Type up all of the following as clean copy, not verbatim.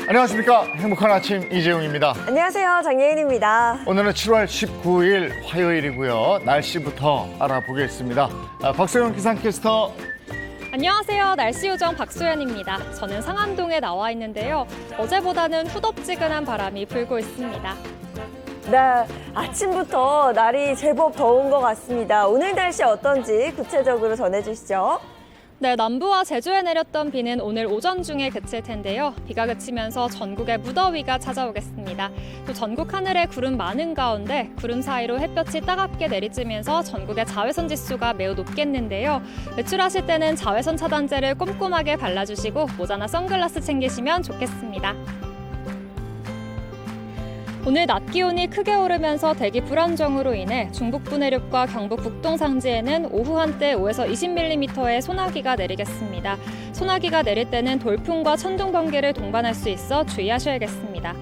안녕하십니까. 행복한 아침 이재용입니다. 안녕하세요. 장예인입니다. 오늘은 7월 19일 화요일이고요. 날씨부터 알아보겠습니다. 박소영 기상캐스터. 안녕하세요. 날씨 요정 박소연입니다. 저는 상암동에 나와 있는데요. 어제보다는 후덥지근한 바람이 불고 있습니다. 네, 아침부터 날이 제법 더운 것 같습니다. 오늘 날씨 어떤지 구체적으로 전해주시죠. 네, 남부와 제주에 내렸던 비는 오늘 오전 중에 그칠 텐데요. 비가 그치면서 전국에 무더위가 찾아오겠습니다. 또 전국 하늘에 구름 많은 가운데 구름 사이로 햇볕이 따갑게 내리쬐면서 전국의 자외선 지수가 매우 높겠는데요. 외출하실 때는 자외선 차단제를 꼼꼼하게 발라주시고 모자나 선글라스 챙기시면 좋겠습니다. 오늘 낮 기온이 크게 오르면서 대기 불안정으로 인해 중북부 내륙과 경북 북동 상지에는 오후 한때 5에서 20mm의 소나기가 내리겠습니다. 소나기가 내릴 때는 돌풍과 천둥 번개를 동반할 수 있어 주의하셔야겠습니다.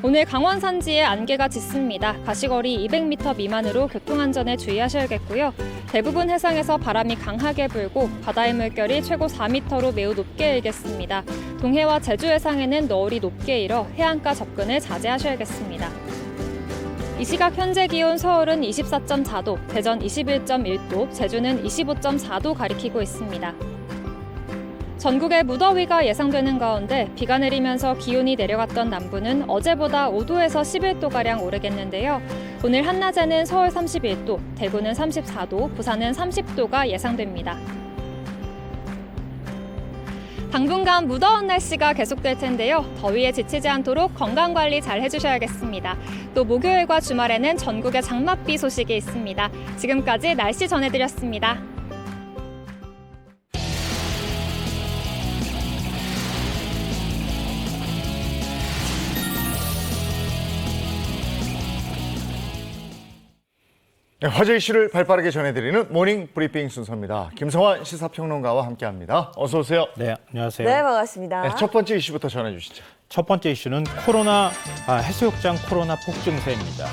오늘 강원 산지에 안개가 짙습니다. 가시거리 200m 미만으로 교통안전에 주의하셔야겠고요. 대부분 해상에서 바람이 강하게 불고 바다의 물결이 최고 4m로 매우 높게 일겠습니다. 동해와 제주 해상에는 너울이 높게 일어 해안가 접근을 자제하셔야겠습니다. 이 시각 현재 기온 서울은 24.4도, 대전 21.1도, 제주는 25.4도 가리키고 있습니다. 전국에 무더위가 예상되는 가운데 비가 내리면서 기온이 내려갔던 남부는 어제보다 5도에서 11도가량 오르겠는데요. 오늘 한낮에는 서울 31도, 대구는 34도, 부산은 30도가 예상됩니다. 당분간 무더운 날씨가 계속될 텐데요. 더위에 지치지 않도록 건강관리 잘 해주셔야겠습니다. 또 목요일과 주말에는 전국에 장맛비 소식이 있습니다. 지금까지 날씨 전해드렸습니다. 네, 화제 이슈를 발빠르게 전해드리는 모닝 브리핑 순서입니다. 김성환 시사평론가와 함께합니다. 어서 오세요. 네, 안녕하세요. 네, 반갑습니다. 네, 첫 번째 이슈부터 전해주시죠. 첫 번째 이슈는 해수욕장 코로나 폭증세입니다.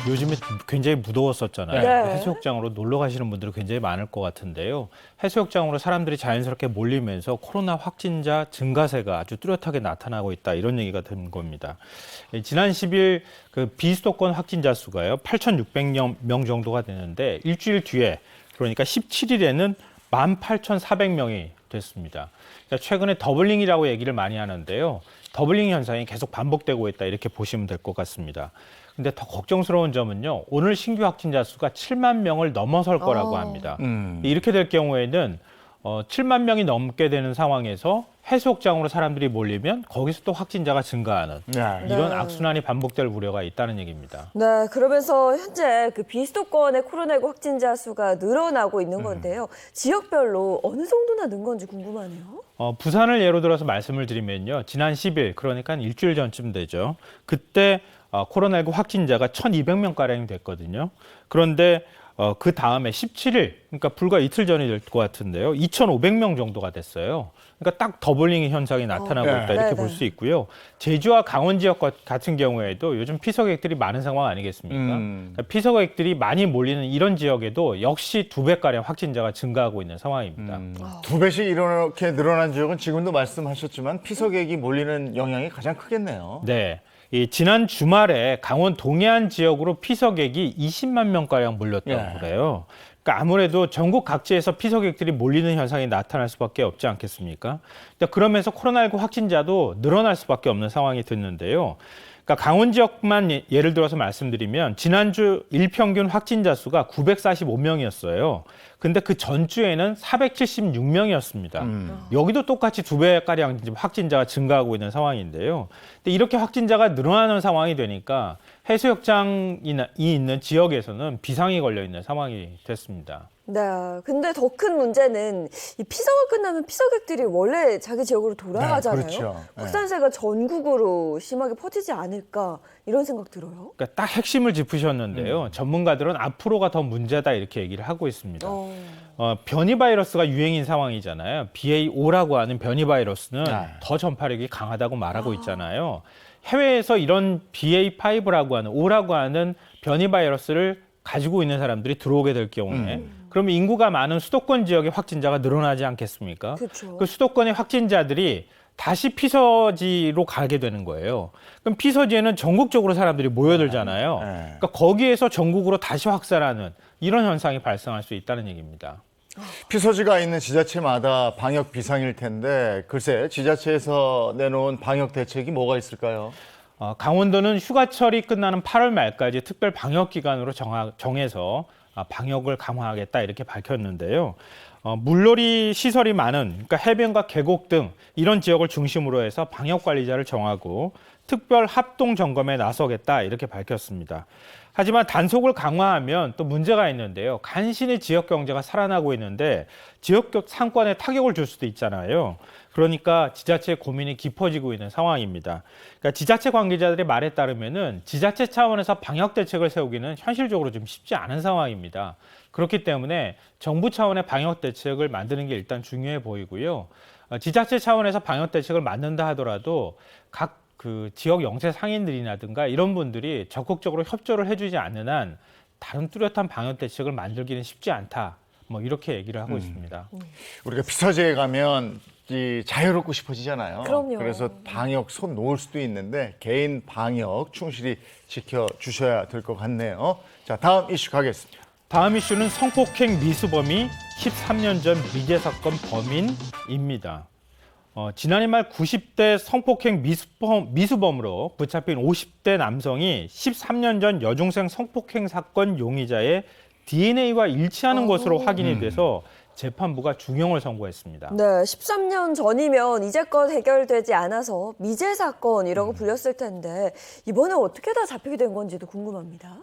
요즘에 굉장히 무더웠었잖아요. 네. 해수욕장으로 놀러 가시는 분들이 굉장히 많을 것 같은데요. 해수욕장으로 사람들이 자연스럽게 몰리면서 코로나 확진자 증가세가 아주 뚜렷하게 나타나고 있다. 이런 얘기가 된 겁니다. 지난 10일 그 비수도권 확진자 수가요. 8,600명 정도가 되는데 일주일 뒤에 그러니까 17일에는 18,400명이 됐습니다. 그러니까 최근에 더블링이라고 얘기를 많이 하는데요. 더블링 현상이 계속 반복되고 있다. 이렇게 보시면 될 것 같습니다. 근데 더 걱정스러운 점은요. 오늘 신규 확진자 수가 7만 명을 넘어설 거라고 합니다. 이렇게 될 경우에는 7만 명이 넘게 되는 상황에서 해수욕장으로 사람들이 몰리면 거기서 또 확진자가 증가하는 이런 악순환이 반복될 우려가 있다는 얘기입니다. 네, 그러면서 현재 그 비수도권의 코로나19 확진자 수가 늘어나고 있는 건데요. 지역별로 어느 정도나 는 건지 궁금하네요. 부산을 예로 들어서 말씀을 드리면요. 지난 10일, 그러니까 일주일 전쯤 되죠. 그때 코로나19 확진자가 1,200명가량이 됐거든요. 그런데 그 다음에 17일, 그러니까 불과 이틀 전이 될 것 같은데요. 2,500명 정도가 됐어요. 그러니까 딱 더블링 현상이 나타나고 있다 이렇게 볼 수 있고요. 제주와 강원 지역 같은 경우에도 요즘 피서객들이 많은 상황 아니겠습니까? 그러니까 피서객들이 많이 몰리는 이런 지역에도 역시 2배가량 확진자가 증가하고 있는 상황입니다. 2배씩 이렇게 늘어난 지역은 지금도 말씀하셨지만 피서객이 몰리는 영향이 가장 크겠네요. 네. 지난 주말에 강원 동해안 지역으로 피서객이 20만 명가량 몰렸다고 그래요. 그러니까 아무래도 전국 각지에서 피서객들이 몰리는 현상이 나타날 수밖에 없지 않겠습니까? 그러면서 코로나19 확진자도 늘어날 수밖에 없는 상황이 됐는데요. 그러니까 강원 지역만 예를 들어서 말씀드리면 지난주 일평균 확진자 수가 945명이었어요. 근데 그 전주에는 476명이었습니다. 여기도 똑같이 2배가량 확진자가 증가하고 있는 상황인데요. 근데 이렇게 확진자가 늘어나는 상황이 되니까 해수욕장이 있는 지역에서는 비상이 걸려 있는 상황이 됐습니다. 네, 근데 더 큰 문제는 이 피서가 끝나면 피서객들이 원래 자기 지역으로 돌아가잖아요. 네, 그렇죠. 확산세가 전국으로 심하게 퍼지지 않을까 이런 생각 들어요. 그러니까 딱 핵심을 짚으셨는데요. 전문가들은 앞으로가 더 문제다 이렇게 얘기를 하고 있습니다. 변이 바이러스가 유행인 상황이잖아요. BA.5라고 하는 변이 바이러스는 네. 더 전파력이 강하다고 말하고 있잖아요. 해외에서 이런 BA.5라고 하는 5라고 하는 변이 바이러스를 가지고 있는 사람들이 들어오게 될 경우에 그러면 인구가 많은 수도권 지역의 확진자가 늘어나지 않겠습니까? 그렇죠. 그 수도권의 확진자들이 다시 피서지로 가게 되는 거예요. 그럼 피서지에는 전국적으로 사람들이 모여들잖아요. 네. 그러니까 거기에서 전국으로 다시 확산하는 이런 현상이 발생할 수 있다는 얘기입니다. 피서지가 있는 지자체마다 방역 비상일 텐데 글쎄 지자체에서 내놓은 방역 대책이 뭐가 있을까요? 강원도는 휴가철이 끝나는 8월 말까지 특별 방역 기간으로 정해서 방역을 강화하겠다 이렇게 밝혔는데요. 물놀이 시설이 많은 그러니까 해변과 계곡 등 이런 지역을 중심으로 해서 방역 관리자를 정하고 특별 합동 점검에 나서겠다 이렇게 밝혔습니다. 하지만 단속을 강화하면 또 문제가 있는데요. 간신히 지역 경제가 살아나고 있는데 지역 상권에 타격을 줄 수도 있잖아요. 그러니까 지자체의 고민이 깊어지고 있는 상황입니다. 그러니까 지자체 관계자들의 말에 따르면은 지자체 차원에서 방역 대책을 세우기는 현실적으로 좀 쉽지 않은 상황입니다. 그렇기 때문에 정부 차원의 방역 대책을 만드는 게 일단 중요해 보이고요. 지자체 차원에서 방역 대책을 만든다 하더라도 각 그 지역 영세 상인들이라든가 이런 분들이 적극적으로 협조를 해주지 않는 한 다른 뚜렷한 방역 대책을 만들기는 쉽지 않다. 뭐 이렇게 얘기를 하고 있습니다. 우리가 피서지에 가면 자유롭고 싶어지잖아요. 그럼요. 그래서 방역 손 놓을 수도 있는데 개인 방역 충실히 지켜주셔야 될 것 같네요. 자, 다음 이슈 가겠습니다. 다음 이슈는 성폭행 미수범이 13년 전 미제 사건 범인입니다. 지난해 말 90대 성폭행 미수범으로 붙잡힌 50대 남성이 13년 전 여중생 성폭행 사건 용의자의 DNA와 일치하는 것으로 확인이 돼서 재판부가 중형을 선고했습니다. 네, 13년 전이면 이제껏 해결되지 않아서 미제 사건이라고 불렸을 텐데 이번에 어떻게 다 잡히게 된 건지도 궁금합니다.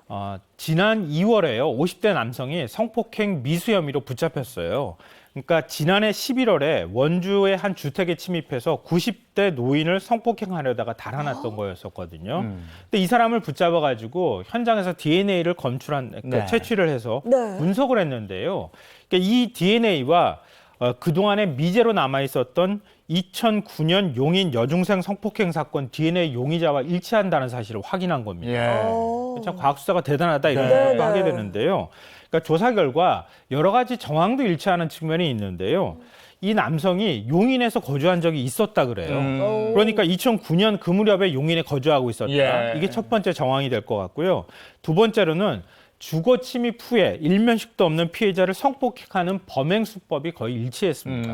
지난 2월에요. 50대 남성이 성폭행 미수 혐의로 붙잡혔어요. 그러니까 지난해 11월에 원주의 한 주택에 침입해서 90대 노인을 성폭행하려다가 달아났던 거였었거든요. 근데 이 사람을 붙잡아가지고 현장에서 DNA를 네. 채취를 해서 네. 분석을 했는데요. 그러니까 이 DNA와 그동안에 미제로 남아있었던 2009년 용인 여중생 성폭행 사건 DNA 용의자와 일치한다는 사실을 확인한 겁니다. 예. 참 과학 수사가 대단하다 이런 네. 생각을 하게 네. 되는데요. 그러니까 조사 결과 여러 가지 정황도 일치하는 측면이 있는데요. 이 남성이 용인에서 거주한 적이 있었다 그래요. 그러니까 2009년 그 무렵에 용인에 거주하고 있었다. 예. 이게 첫 번째 정황이 될 것 같고요. 두 번째로는 주거 침입 후에 일면식도 없는 피해자를 성폭행하는 범행 수법이 거의 일치했습니다.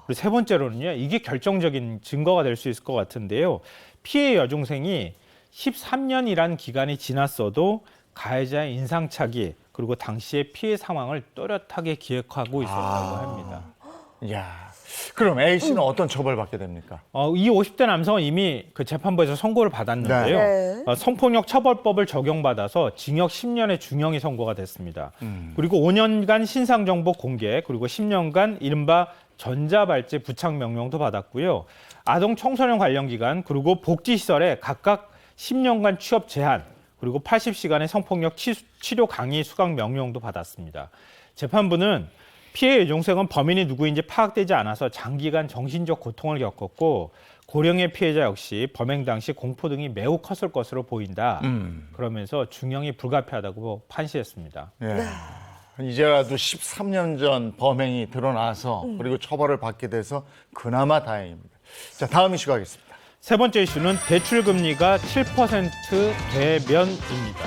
그리고 세 번째로는요. 이게 결정적인 증거가 될 수 있을 것 같은데요. 피해 여중생이 13년이라는 기간이 지났어도 가해자의 인상착의 그리고 당시의 피해 상황을 또렷하게 기억하고 있었다고 합니다. 야, 그럼 A 씨는 어떤 처벌받게 됩니까? 이 50대 남성은 이미 그 재판부에서 선고를 받았는데요. 네. 성폭력 처벌법을 적용받아서 징역 10년의 중형이 선고가 됐습니다. 그리고 5년간 신상정보 공개 그리고 10년간 이른바 전자발찌 부착 명령도 받았고요. 아동 청소년 관련 기관 그리고 복지시설에 각각 10년간 취업 제한 그리고 80시간의 성폭력 치료 강의 수강 명령도 받았습니다. 재판부는 피해 여중생은 범인이 누구인지 파악되지 않아서 장기간 정신적 고통을 겪었고 고령의 피해자 역시 범행 당시 공포 등이 매우 컸을 것으로 보인다. 그러면서 중형이 불가피하다고 판시했습니다. 예. 이제라도 13년 전 범행이 드러나서 그리고 처벌을 받게 돼서 그나마 다행입니다. 자, 다음 이슈 가겠습니다. 세 번째 이슈는 대출 금리가 7% 되면입니다.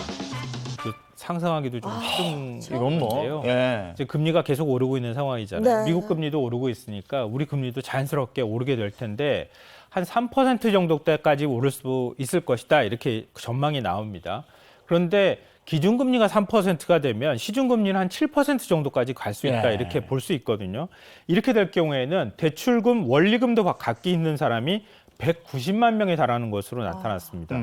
상상하기도 좀 힘든 이건 뭐, 건데요. 예. 이제 금리가 계속 오르고 있는 상황이잖아요. 네. 미국 금리도 오르고 있으니까 우리 금리도 자연스럽게 오르게 될 텐데 한 3% 정도까지 오를 수 있을 것이다. 이렇게 전망이 나옵니다. 그런데 기준금리가 3%가 되면 시중금리는 한 7% 정도까지 갈 수 있다. 예. 이렇게 볼 수 있거든요. 이렇게 될 경우에는 대출금, 원리금도 갖고 있는 사람이 190만 명에 달하는 것으로 나타났습니다.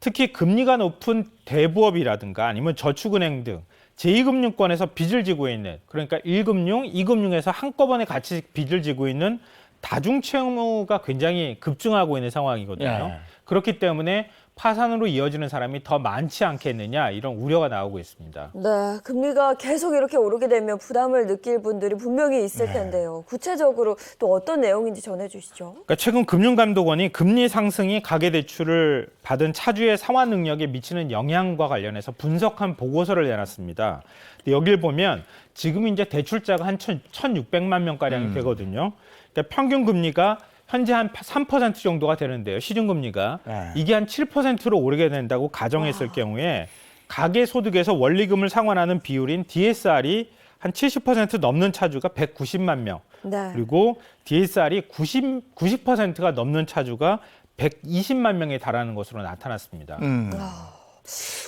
특히 금리가 높은 대부업이라든가 아니면 저축은행 등 제2금융권에서 빚을 지고 있는 그러니까 1금융, 2금융에서 한꺼번에 같이 빚을 지고 있는 다중채무가 굉장히 급증하고 있는 상황이거든요. 예. 그렇기 때문에 파산으로 이어지는 사람이 더 많지 않겠느냐 이런 우려가 나오고 있습니다. 네, 금리가 계속 이렇게 오르게 되면 부담을 느낄 분들이 분명히 있을 텐데요. 구체적으로 또 어떤 내용인지 전해주시죠. 그러니까 최근 금융감독원이 금리 상승이 가계대출을 받은 차주의 상환 능력에 미치는 영향과 관련해서 분석한 보고서를 내놨습니다. 근데 여기를 보면 지금 이제 대출자가 한 1,600만 명가량이 되거든요. 그러니까 평균 금리가 현재 한 3% 정도가 되는데요. 시중금리가. 네. 이게 한 7%로 오르게 된다고 가정했을 경우에 가계소득에서 원리금을 상환하는 비율인 DSR이 한 70% 넘는 차주가 190만 명. 네. 그리고 DSR이 90%가 넘는 차주가 120만 명에 달하는 것으로 나타났습니다.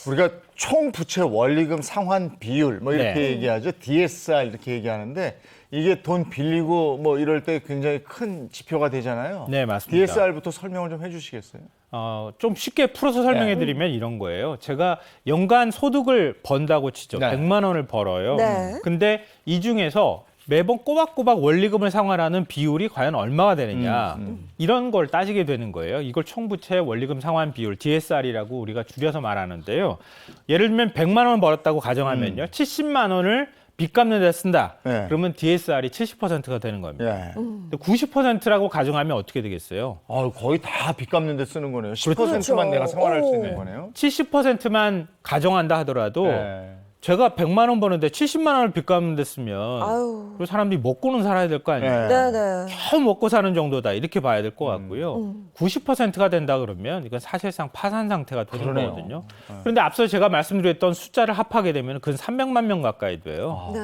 우리가 총 부채 원리금 상환 비율 뭐 이렇게 네. 얘기하죠. DSR 이렇게 얘기하는데 이게 돈 빌리고 뭐 이럴 때 굉장히 큰 지표가 되잖아요. 네, 맞습니다. DSR부터 설명을 좀 해주시겠어요? 좀 쉽게 풀어서 설명해 드리면 이런 거예요. 제가 연간 소득을 번다고 치죠. 네. 100만 원을 벌어요. 네. 근데 이 중에서 매번 꼬박꼬박 원리금을 상환하는 비율이 과연 얼마가 되느냐. 이런 걸 따지게 되는 거예요. 이걸 총부채 원리금 상환 비율, DSR이라고 우리가 줄여서 말하는데요. 예를 들면 100만 원 벌었다고 가정하면요. 70만 원을 빚 갚는 데 쓴다. 네. 그러면 DSR이 70%가 되는 겁니다. 예. 90%라고 가정하면 어떻게 되겠어요? 거의 다 빚 갚는 데 쓰는 거네요. 10%만 그렇죠. 내가 생활할 수 오. 있는 거네요. 70%만 가정한다 하더라도 네. 제가 100만 원 버는데 70만 원을 빚 갚는 데 쓰면 아유. 그 사람들이 먹고는 살아야 될 거 아니에요. 네. 네네. 겨우 먹고 사는 정도다 이렇게 봐야 될 것 같고요. 90%가 된다 그러면 이건 사실상 파산 상태가 되는 그러네요. 거거든요. 그런데 앞서 제가 말씀드렸던 숫자를 합하게 되면 그건 300만 명 가까이 돼요. 네.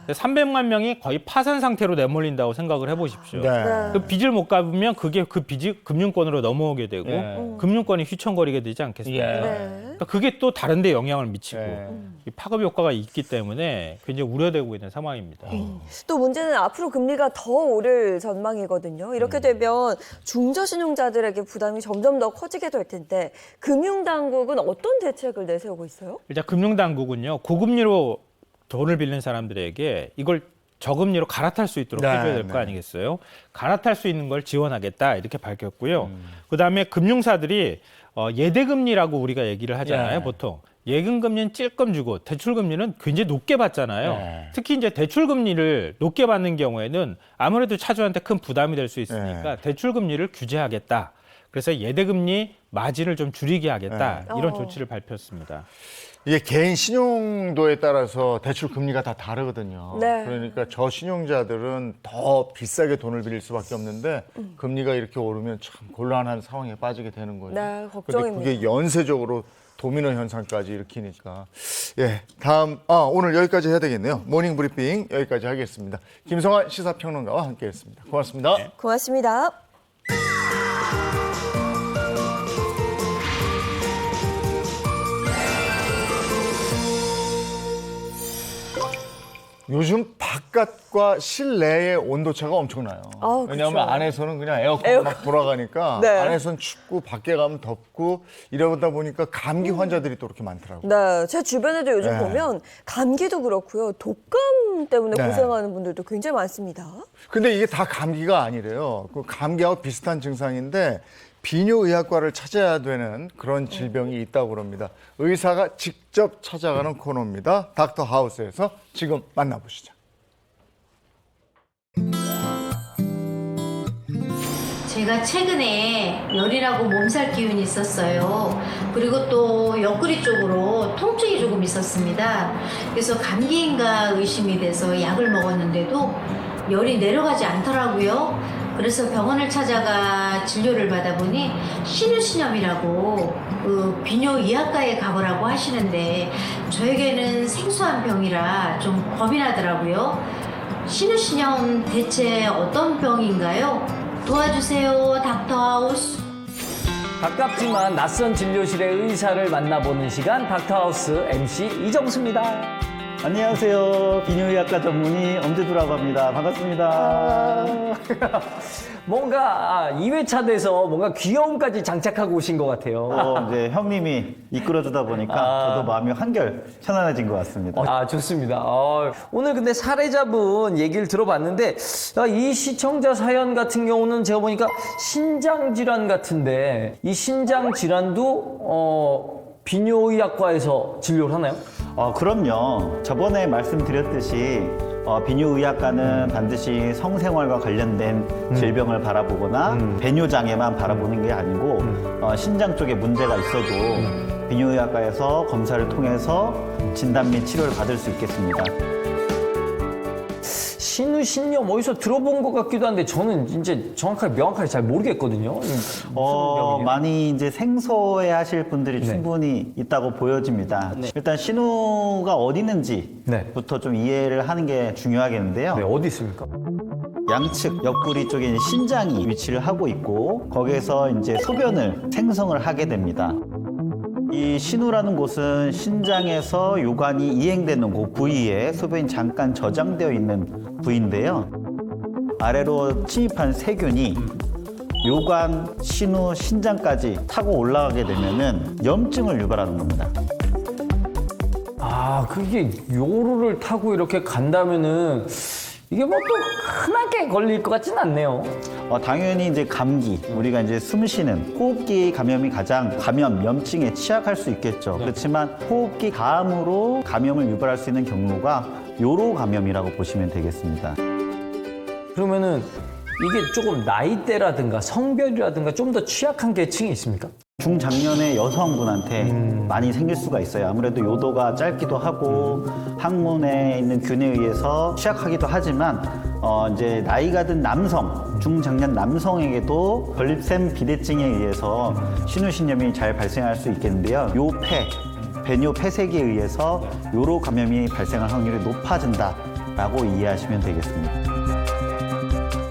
300만 명이 거의 파산 상태로 내몰린다고 생각을 해보십시오. 네. 그 빚을 못 갚으면 그게 그 빚이 금융권으로 넘어오게 되고 예. 금융권이 휘청거리게 되지 않겠습니까? 예. 네. 그러니까 그게 또 다른 데 영향을 미치고 예. 이 파급 효과가 있기 때문에 굉장히 우려되고 있는 상황입니다. 또 문제는 앞으로 금리가 더 오를 전망이거든요. 이렇게 되면 중저신용자들에게 부담이 점점 더 커지게 될 텐데 금융당국은 어떤 대책을 내세우고 있어요? 일단 금융당국은요 고금리로 돈을 빌린 사람들에게 이걸 저금리로 갈아탈 수 있도록 네, 해줘야 될 거 네. 아니겠어요? 갈아탈 수 있는 걸 지원하겠다 이렇게 밝혔고요. 그다음에 금융사들이 예대금리라고 우리가 얘기를 하잖아요. 예. 보통 예금금리는 찔끔 주고 대출금리는 굉장히 높게 받잖아요. 네. 특히 이제 대출금리를 높게 받는 경우에는 아무래도 차주한테 큰 부담이 될 수 있으니까 대출금리를 규제하겠다. 그래서 예대금리 마진을 좀 줄이게 하겠다. 이런 조치를 발표했습니다. 이게 개인 신용도에 따라서 대출 금리가 다 다르거든요. 네. 그러니까 저신용자들은 더 비싸게 돈을 빌릴 수밖에 없는데 금리가 이렇게 오르면 참 곤란한 상황에 빠지게 되는 거죠. 네, 근데 걱정입니다. 그게 연쇄적으로 도미노 현상까지 일으키니까. 예, 다음 오늘 여기까지 해야 되겠네요. 모닝 브리핑 여기까지 하겠습니다. 김성환 시사평론가와 함께했습니다. 고맙습니다. 고맙습니다. 요즘 바깥과 실내의 온도차가 엄청나요. 아, 왜냐하면 그쵸. 안에서는 그냥 에어컨 막 돌아가니까 네. 안에서는 춥고 밖에 가면 덥고 이러다 보니까 감기 환자들이 또 이렇게 많더라고요. 네, 제 주변에도 요즘 네. 보면 감기도 그렇고요. 독감 때문에 네. 고생하는 분들도 굉장히 많습니다. 근데 이게 다 감기가 아니래요. 그 감기하고 비슷한 증상인데 비뇨의학과를 찾아야 되는 그런 질병이 있다고 그럽니다. 의사가 직접 찾아가는 코너입니다. 닥터 하우스에서 지금 만나보시죠. 제가 최근에 열이라고 몸살 기운이 있었어요. 그리고 또 옆구리 쪽으로 통증이 조금 있었습니다. 그래서 감기인가 의심이 돼서 약을 먹었는데도 열이 내려가지 않더라고요. 그래서 병원을 찾아가 진료를 받아보니 신우신염이라고 그 비뇨의학과에 가보라고 하시는데 저에게는 생소한 병이라 좀 겁이 나더라고요. 신우신염 대체 어떤 병인가요? 도와주세요, 닥터하우스. 가깝지만 낯선 진료실의 의사를 만나보는 시간 닥터하우스 MC 이정수입니다. 안녕하세요. 비뇨의학과 전문의 엄재두라고 합니다. 반갑습니다. 뭔가 2회차 돼서 뭔가 귀여움까지 장착하고 오신 것 같아요. 이제 형님이 이끌어주다 보니까 저도 마음이 한결 편안해진 것 같습니다. 좋습니다. 오늘 근데 사례자분 얘기를 들어봤는데 이 시청자 사연 같은 경우는 제가 보니까 신장 질환 같은데 이 신장 질환도 비뇨의학과에서 진료를 하나요? 그럼요. 저번에 말씀드렸듯이 비뇨의학과는 반드시 성생활과 관련된 질병을 바라보거나 배뇨장애만 바라보는 게 아니고 신장 쪽에 문제가 있어도 비뇨의학과에서 검사를 통해서 진단 및 치료를 받을 수 있겠습니다. 신우신염 어디서 들어본 것 같기도 한데 저는 이제 정확하게 명확하게 잘 모르겠거든요. 무슨 병이에요? 많이 이제 생소해 하실 분들이 충분히 있다고 보여집니다. 일단 신우가 어디 있는지부터 좀 이해를 하는 게 중요하겠는데요. 네, 어디 있습니까? 양측 옆구리 쪽에 이제 신장이 위치를 하고 있고 거기에서 이제 소변을 생성을 하게 됩니다. 이 신우라는 곳은 신장에서 요관이 이행되는 그 부위에 소변이 잠깐 저장되어 있는 부위인데요. 아래로 침입한 세균이 요관, 신우, 신장까지 타고 올라가게 되면은 염증을 유발하는 겁니다. 그게 요로를 타고 이렇게 간다면은 이게 뭐 또 흔하게 걸릴 것 같진 않네요. 당연히 이제 감기, 우리가 이제 숨 쉬는 호흡기 감염이 가장 감염, 염증에 취약할 수 있겠죠. 그렇지만 호흡기 다음으로 감염을 유발할 수 있는 경로가 요로 감염이라고 보시면 되겠습니다. 그러면은 이게 조금 나이대라든가 성별이라든가 좀 더 취약한 계층이 있습니까? 중장년의 여성분한테 많이 생길 수가 있어요. 아무래도 요도가 짧기도 하고 항문에 있는 균에 의해서 취약하기도 하지만 이제 나이가 든 남성, 중장년 남성에게도 전립선 비대증에 의해서 신우신염이 잘 발생할 수 있겠는데요. 요폐, 배뇨 폐색에 의해서 요로 감염이 발생할 확률이 높아진다라고 이해하시면 되겠습니다.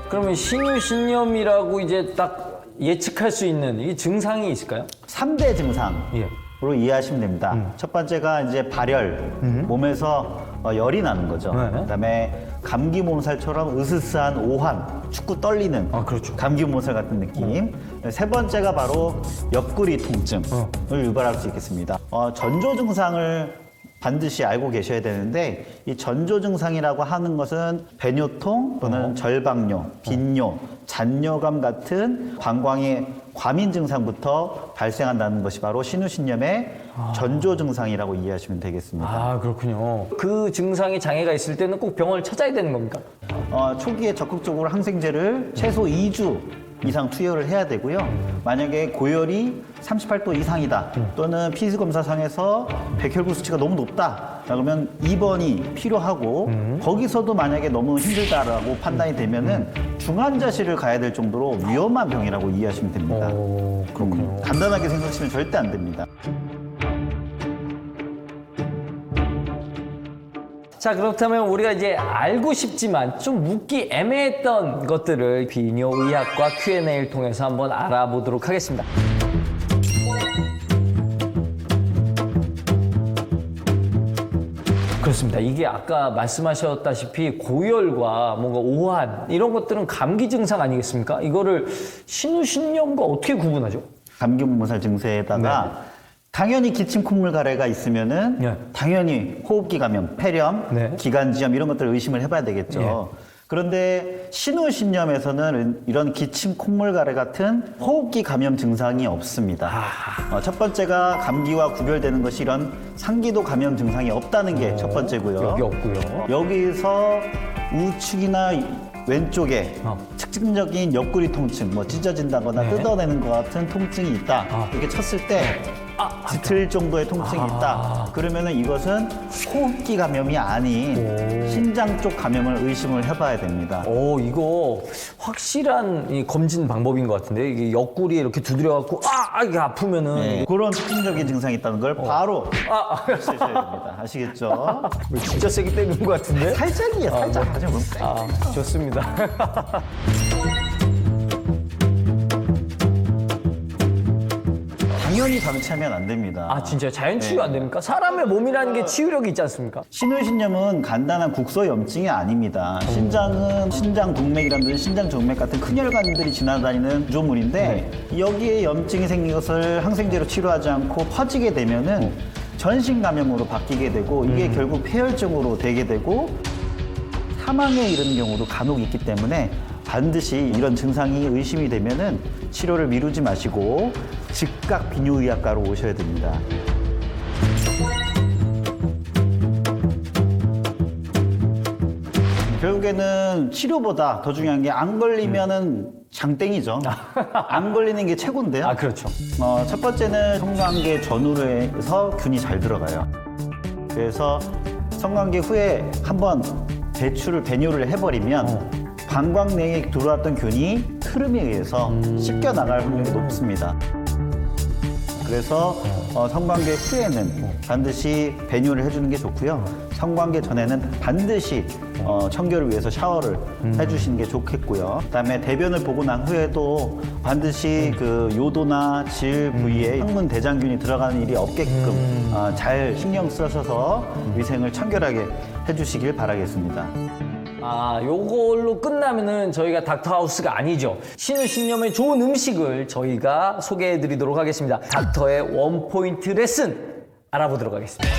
그러면 신우신염이라고 이제 딱 예측할 수 있는 이 증상이 있을까요? 3대 증상으로 예. 이해하시면 됩니다. 첫 번째가 이제 발열, 몸에서 열이 나는 거죠. 네. 그다음에 감기 몸살처럼 으스스한 오한, 축구 떨리는 그렇죠. 감기 몸살 같은 느낌. 세 번째가 바로 옆구리 통증을 유발할 수 있겠습니다. 전조 증상을 반드시 알고 계셔야 되는데 이 전조 증상이라고 하는 것은 배뇨통 또는 절박뇨, 빈뇨, 잔뇨감 같은 방광의 과민 증상부터 발생한다는 것이 바로 신우신염의 전조 증상이라고 이해하시면 되겠습니다. 그렇군요. 그 증상에 장애가 있을 때는 꼭 병원을 찾아야 되는 겁니까? 초기에 적극적으로 항생제를 최소 2주 이상 투여를 해야 되고요. 만약에 고열이 38도 이상이다 또는 피지검사상에서 백혈구 수치가 너무 높다 그러면 입원이 필요하고 거기서도 만약에 너무 힘들다라고 판단이 되면은 중환자실을 가야 될 정도로 위험한 병이라고 이해하시면 됩니다. 그렇군요. 간단하게 생각하시면 절대 안 됩니다. 자, 그렇다면 우리가 이제 알고 싶지만 좀 묻기 애매했던 것들을 비뇨의학과 Q&A를 통해서 한번 알아보도록 하겠습니다. 그렇습니다. 이게 아까 말씀하셨다시피 고열과 뭔가 오한 이런 것들은 감기 증상 아니겠습니까? 이거를 신우신염과 어떻게 구분하죠? 감기 몸살 증세에다가 당연히 기침 콧물 가래가 있으면은 당연히 호흡기 감염, 폐렴, 기관지염 이런 것들을 의심을 해봐야 되겠죠. 그런데 신우신염에서는 이런 기침 콧물 가래 같은 호흡기 감염 증상이 없습니다. 첫 번째가 감기와 구별되는 것이 이런 상기도 감염 증상이 없다는 게 첫 번째고요. 여기 없고요. 여기서 우측이나 왼쪽에 특징적인 옆구리 통증, 뭐 찢어진다거나 뜯어내는 것 같은 통증이 있다. 이렇게 쳤을 때 짙을 정도의 통증이 있다. 그러면은 이것은 호흡기 감염이 아닌 신장 쪽 감염을 의심을 해봐야 됩니다. 이거 확실한 이 검진 방법인 것 같은데 이게 옆구리에 이렇게 두드려갖고 이게 아프면은 그런 특징적인 증상이 있다는 걸 바로 아셔야 됩니다. 아시겠죠? 진짜 세게 때리는 것 같은데? 살짝이에요, 살짝. 하지만 좋습니다. 당연히 방치하면 안 됩니다. 아, 진짜요? 자연 치유 네. 안 됩니까? 사람의 몸이라는 게 치유력이 있지 않습니까? 신우신염은 간단한 국소염증이 아닙니다. 신장은 신장동맥이라든지 신장정맥 같은 큰 혈관들이 지나다니는 구조물인데 여기에 염증이 생긴 것을 항생제로 치료하지 않고 퍼지게 되면은 전신 감염으로 바뀌게 되고 이게 결국 폐혈증으로 되게 되고 사망에 이르는 경우도 간혹 있기 때문에 반드시 이런 증상이 의심이 되면은 치료를 미루지 마시고 즉각 비뇨의학과로 오셔야 됩니다. 결국에는 치료보다 더 중요한 게 안 걸리면은 장땡이죠. 안 걸리는 게 최고인데요. 아, 그렇죠. 첫 번째는 성관계 전후로 해서 균이 잘 들어가요. 그래서 성관계 후에 한번 배뇨를 해버리면 방광 내에 들어왔던 균이 흐름에 의해서 씻겨 나갈 확률이 높습니다. 그래서 성관계 후에는 반드시 배뇨를 해주는 게 좋고요. 성관계 전에는 반드시 청결을 위해서 샤워를 해주시는 게 좋겠고요. 그다음에 대변을 보고 난 후에도 반드시 그 요도나 질 부위에 항문 대장균이 들어가는 일이 없게끔 잘 신경 쓰셔서 위생을 청결하게 해주시길 바라겠습니다. 아, 요걸로 끝나면은 저희가 닥터하우스가 아니죠. 신우신염의 좋은 음식을 저희가 소개해 드리도록 하겠습니다. 닥터의 원포인트 레슨 알아보도록 하겠습니다.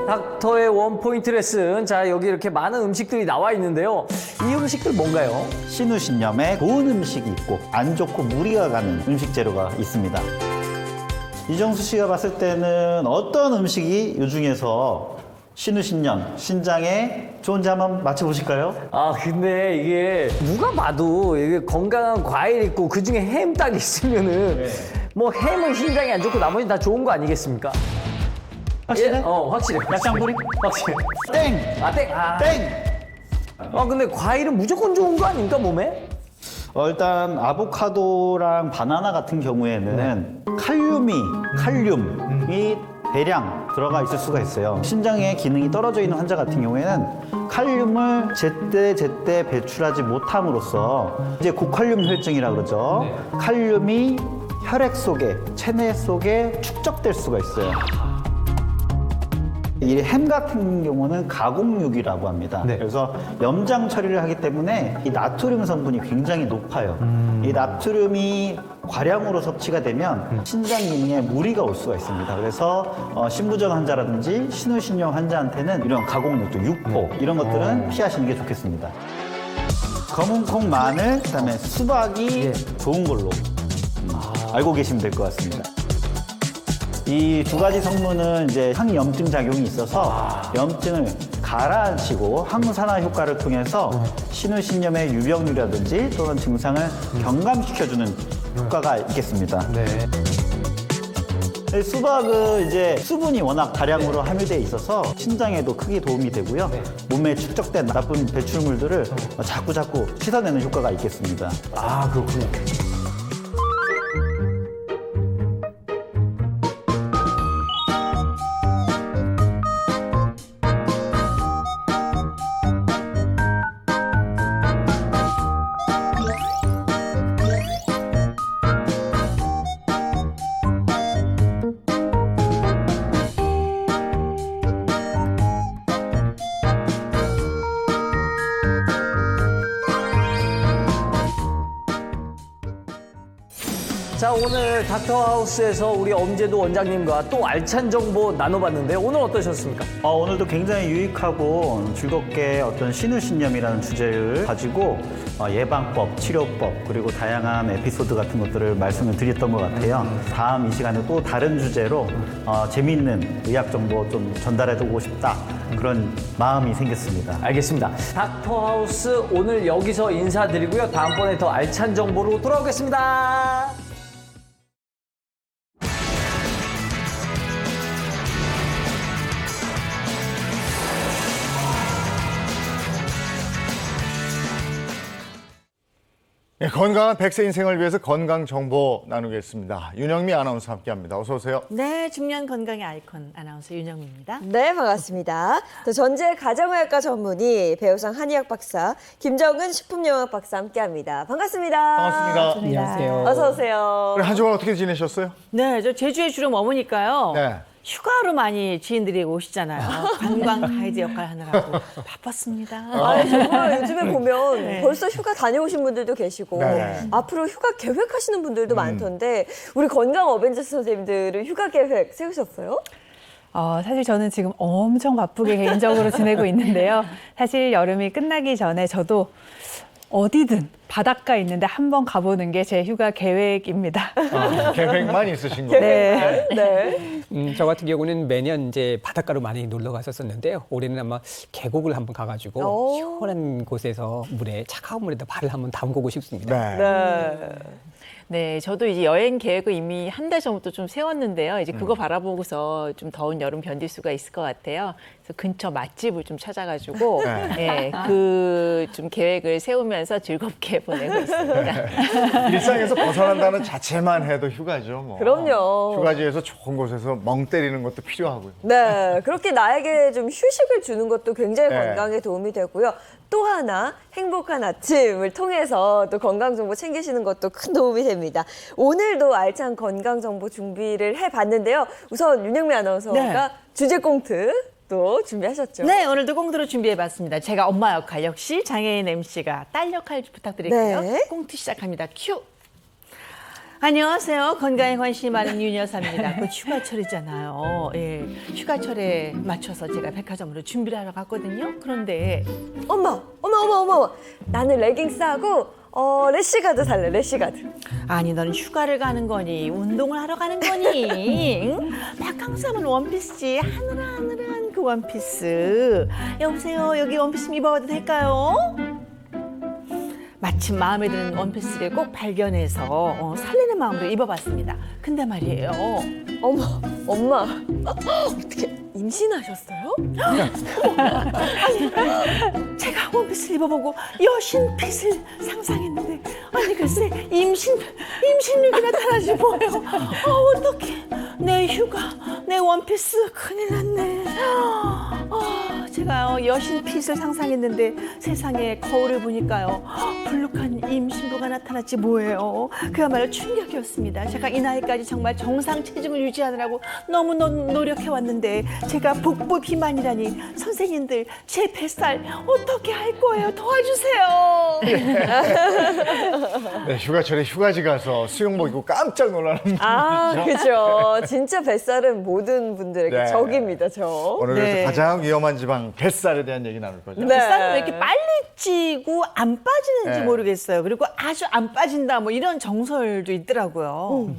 닥터의 원포인트 레슨. 자, 여기 이렇게 많은 음식들이 나와 있는데요. 이 음식들 뭔가요? 신우신염에 좋은 음식이 있고 안 좋고 무리가 가는 음식 재료가 있습니다. 이정수 씨가 봤을 때는 어떤 음식이 이 중에서 신우신염, 신장에 좋은지 한번 맞춰보실까요? 아, 근데 이게 누가 봐도 이게 건강한 과일 있고 그 중에 햄 딱 있으면은 뭐 햄은 신장에 안 좋고 나머지는 다 좋은 거 아니겠습니까? 확실해? 예? 확실해. 약장부리? 확실해. 땡! 아, 땡. 아, 땡! 근데 과일은 무조건 좋은 거 아닙니까, 몸에? 일단 아보카도랑 바나나 같은 경우에는 칼륨이 대량 들어가 있을 수가 있어요. 신장의 기능이 떨어져 있는 환자 같은 경우에는 칼륨을 제때 배출하지 못함으로써 이제 고칼륨 혈증이라 그러죠. 칼륨이 혈액 속에, 체내 속에 축적될 수가 있어요. 이 햄 같은 경우는 가공육이라고 합니다. 네. 그래서 염장 처리를 하기 때문에 이 나트륨 성분이 굉장히 높아요. 이 나트륨이 과량으로 섭취가 되면 신장 기능에 무리가 올 수가 있습니다. 그래서 신부전 환자라든지 신우신염 환자한테는 이런 가공육도 육포 이런 것들은 피하시는 게 좋겠습니다. 검은콩, 마늘, 그다음에 수박이 좋은 걸로 알고 계시면 될 것 같습니다. 이 두 가지 성분은 이제 항염증 작용이 있어서 염증을 가라앉히고 항산화 효과를 통해서 신우신염의 유병률이라든지 또는 증상을 경감시켜주는 효과가 있겠습니다. 수박은 이제 수분이 워낙 다량으로 함유되어 있어서 신장에도 크게 도움이 되고요. 몸에 축적된 나쁜 배출물들을 자꾸 씻어내는 효과가 있겠습니다. 아, 그렇군요. 자, 오늘 닥터하우스에서 우리 엄재도 원장님과 또 알찬 정보 나눠봤는데 오늘 어떠셨습니까? 오늘도 굉장히 유익하고 즐겁게 어떤 신우신염이라는 주제를 가지고 예방법, 치료법 그리고 다양한 에피소드 같은 것들을 말씀을 드렸던 것 같아요. 다음 이 시간에 또 다른 주제로 재미있는 의학 정보 좀 전달해주고 싶다 그런 마음이 생겼습니다. 알겠습니다. 닥터하우스 오늘 여기서 인사드리고요. 다음번에 더 알찬 정보로 돌아오겠습니다. 네, 건강한 100세 인생을 위해서 건강 정보 나누겠습니다. 윤영미 아나운서 함께합니다. 어서 오세요. 네, 중년 건강의 아이콘 아나운서 윤영미입니다. 네, 반갑습니다. 또 전재 가정의학과 전문의 배우상 한의학 박사 김정은 식품영양 박사 함께합니다. 반갑습니다. 반갑습니다. 안녕하세요. 어서 오세요. 한 주간 어떻게 지내셨어요? 네, 저 제주에 주로 머무니까요. 네. 휴가로 많이 지인들이 오시잖아요. 관광 가이드 역할 하느라고 바빴습니다. 아, 정말 요즘에 보면 네. 벌써 휴가 다녀오신 분들도 계시고 네. 앞으로 휴가 계획하시는 분들도 많던데 우리 건강 어벤져스 선생님들은 휴가 계획 세우셨어요? 사실 저는 지금 엄청 바쁘게 개인적으로 지내고 있는데요. 사실 여름이 끝나기 전에 저도 어디든 바닷가 있는데 한번 가보는 게 제 휴가 계획입니다. 계획만 있으신 거예요? 네. 네. 저 같은 경우는 매년 이제 바닷가로 많이 놀러 갔었었는데요. 올해는 아마 계곡을 한번 가가지고 오. 시원한 곳에서 차가운 물에다 발을 한번 담그고 싶습니다. 네. 네. 네, 저도 이제 여행 계획을 이미 한 달 전부터 좀 세웠는데요. 이제 그거 바라보고서 좀 더운 여름 견딜 수가 있을 것 같아요. 그래서 근처 맛집을 좀 찾아가지고 네. 그 좀 계획을 세우면서 즐겁게 보내고 있습니다. 일상에서 벗어난다는 자체만 해도 휴가죠. 뭐. 그럼요. 휴가지에서 좋은 곳에서 멍 때리는 것도 필요하고요. 네, 그렇게 나에게 좀 휴식을 주는 것도 굉장히 네. 건강에 도움이 되고요. 또 하나 행복한 아침을 통해서 또 건강 정보 챙기시는 것도 큰 도움이 됩니다. 오늘도 알찬 건강 정보 준비를 해봤는데요. 우선 윤영미 아나운서가 네. 주제 꽁트 또 준비하셨죠? 네, 오늘도 꽁트로 준비해봤습니다. 제가 엄마 역할 역시 장애인 MC가 딸 역할 부탁드릴게요. 네. 꽁트 시작합니다. 큐! 안녕하세요. 건강에 관심이 많은 윤 여사입니다. 곧 휴가철이잖아요. 예, 휴가철에 맞춰서 제가 백화점으로 준비를 하러 갔거든요. 그런데 엄마. 나는 레깅스하고 래시가드 살래, 래시가드. 아니 넌 휴가를 가는 거니 운동을 하러 가는 거니 응? 바캉스하면 원피스지 하늘한 그 원피스. 여보세요, 여기 원피스 입어봐도 될까요? 마침 마음에 드는 원피스를 꼭 발견해서 설레는 마음으로 입어봤습니다. 근데 말이에요, 엄마. 어떻게 임신하셨어요? 제가 원피스를 입어보고 여신핏을 상상했는데 아니 글쎄 임신력이 나타나지 뭐예요. 어떡해, 내 휴가 내 원피스 큰일 났네. 제가 여신핏을 상상했는데 세상에 거울을 보니까요 불룩한 임신부가 나타났지 뭐예요. 그야말로 충격이었습니다. 제가 이 나이까지 정말 정상 체중을 유지하느라고 너무 노력해왔는데 제가 복부 비만이라니. 선생님들 제 뱃살 어떻게 할 거예요? 도와주세요. 네, 휴가철에 휴가지 가서 수영복 입고 깜짝 놀라는 분들 아, 있죠? 그죠. 진짜 뱃살은 모든 분들에게 네. 적입니다, 적. 오늘 그래서 네. 가장 위험한 지방 뱃살에 대한 얘기 나눌 거죠. 네. 뱃살은 왜 이렇게 빨리 찌고 안 빠지는지 네. 모르겠어요. 그리고 아주 안 빠진다 뭐 이런 정설도 있더라고요.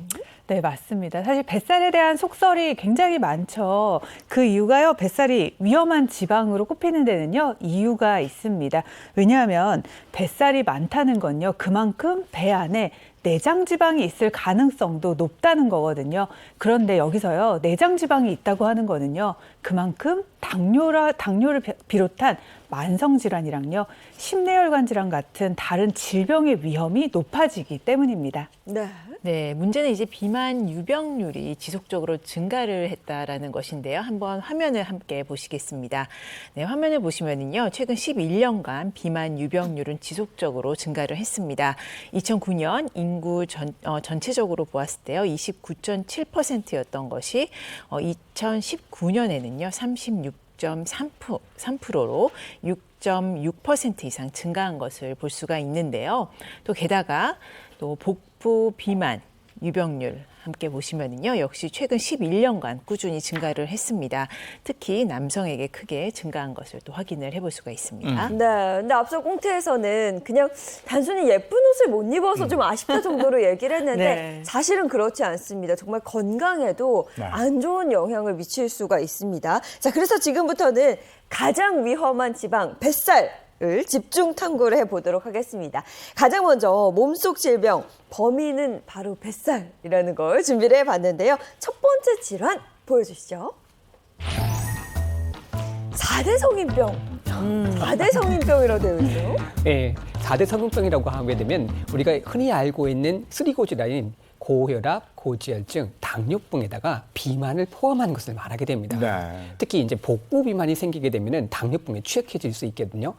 네, 맞습니다. 사실 뱃살에 대한 속설이 굉장히 많죠. 그 이유가요, 뱃살이 위험한 지방으로 꼽히는 데는요, 이유가 있습니다. 왜냐하면 뱃살이 많다는 건요, 그만큼 배 안에 내장 지방이 있을 가능성도 높다는 거거든요. 그런데 여기서요, 내장 지방이 있다고 하는 거는요, 그만큼 당뇨를 비롯한 만성 질환이랑요, 심내혈관 질환 같은 다른 질병의 위험이 높아지기 때문입니다. 네. 네, 문제는 이제 비만 유병률이 지속적으로 증가를 했다라는 것인데요. 한번 화면을 함께 보시겠습니다. 네, 화면을 보시면은요, 최근 11년간 비만 유병률은 지속적으로 증가를 했습니다. 2009년 인구 전체적으로 보았을 때요, 29.7%였던 것이 2019년에는요, 36.3%로 6.6% 이상 증가한 것을 볼 수가 있는데요. 또 게다가 또 복부 비만 유병률 함께 보시면은요, 역시 최근 11년간 꾸준히 증가를 했습니다. 특히 남성에게 크게 증가한 것을 또 확인을 해볼 수가 있습니다. 네. 근데 앞서 꽁트에서는 그냥 단순히 예쁜 옷을 못 입어서 좀 아쉽다 정도로 얘기를 했는데 네. 사실은 그렇지 않습니다. 정말 건강에도 네. 안 좋은 영향을 미칠 수가 있습니다. 자, 그래서 지금부터는 가장 위험한 지방, 뱃살. 을 집중 탐구를 해보도록 하겠습니다. 가장 먼저 몸속 질병, 범인은 바로 뱃살이라는 걸 준비를 해봤는데요. 첫 번째 질환 보여주시죠. 4대 성인병. 4대 성인병이라고 되어 있어요. 예, 4대 성인병이라고 하게 되면 우리가 흔히 알고 있는 쓰리고지라인 고혈압, 고지혈증, 당뇨병에다가 비만을 포함하는 것을 말하게 됩니다. 네. 특히 이제 복부 비만이 생기게 되면은 당뇨병에 취약해질 수 있거든요.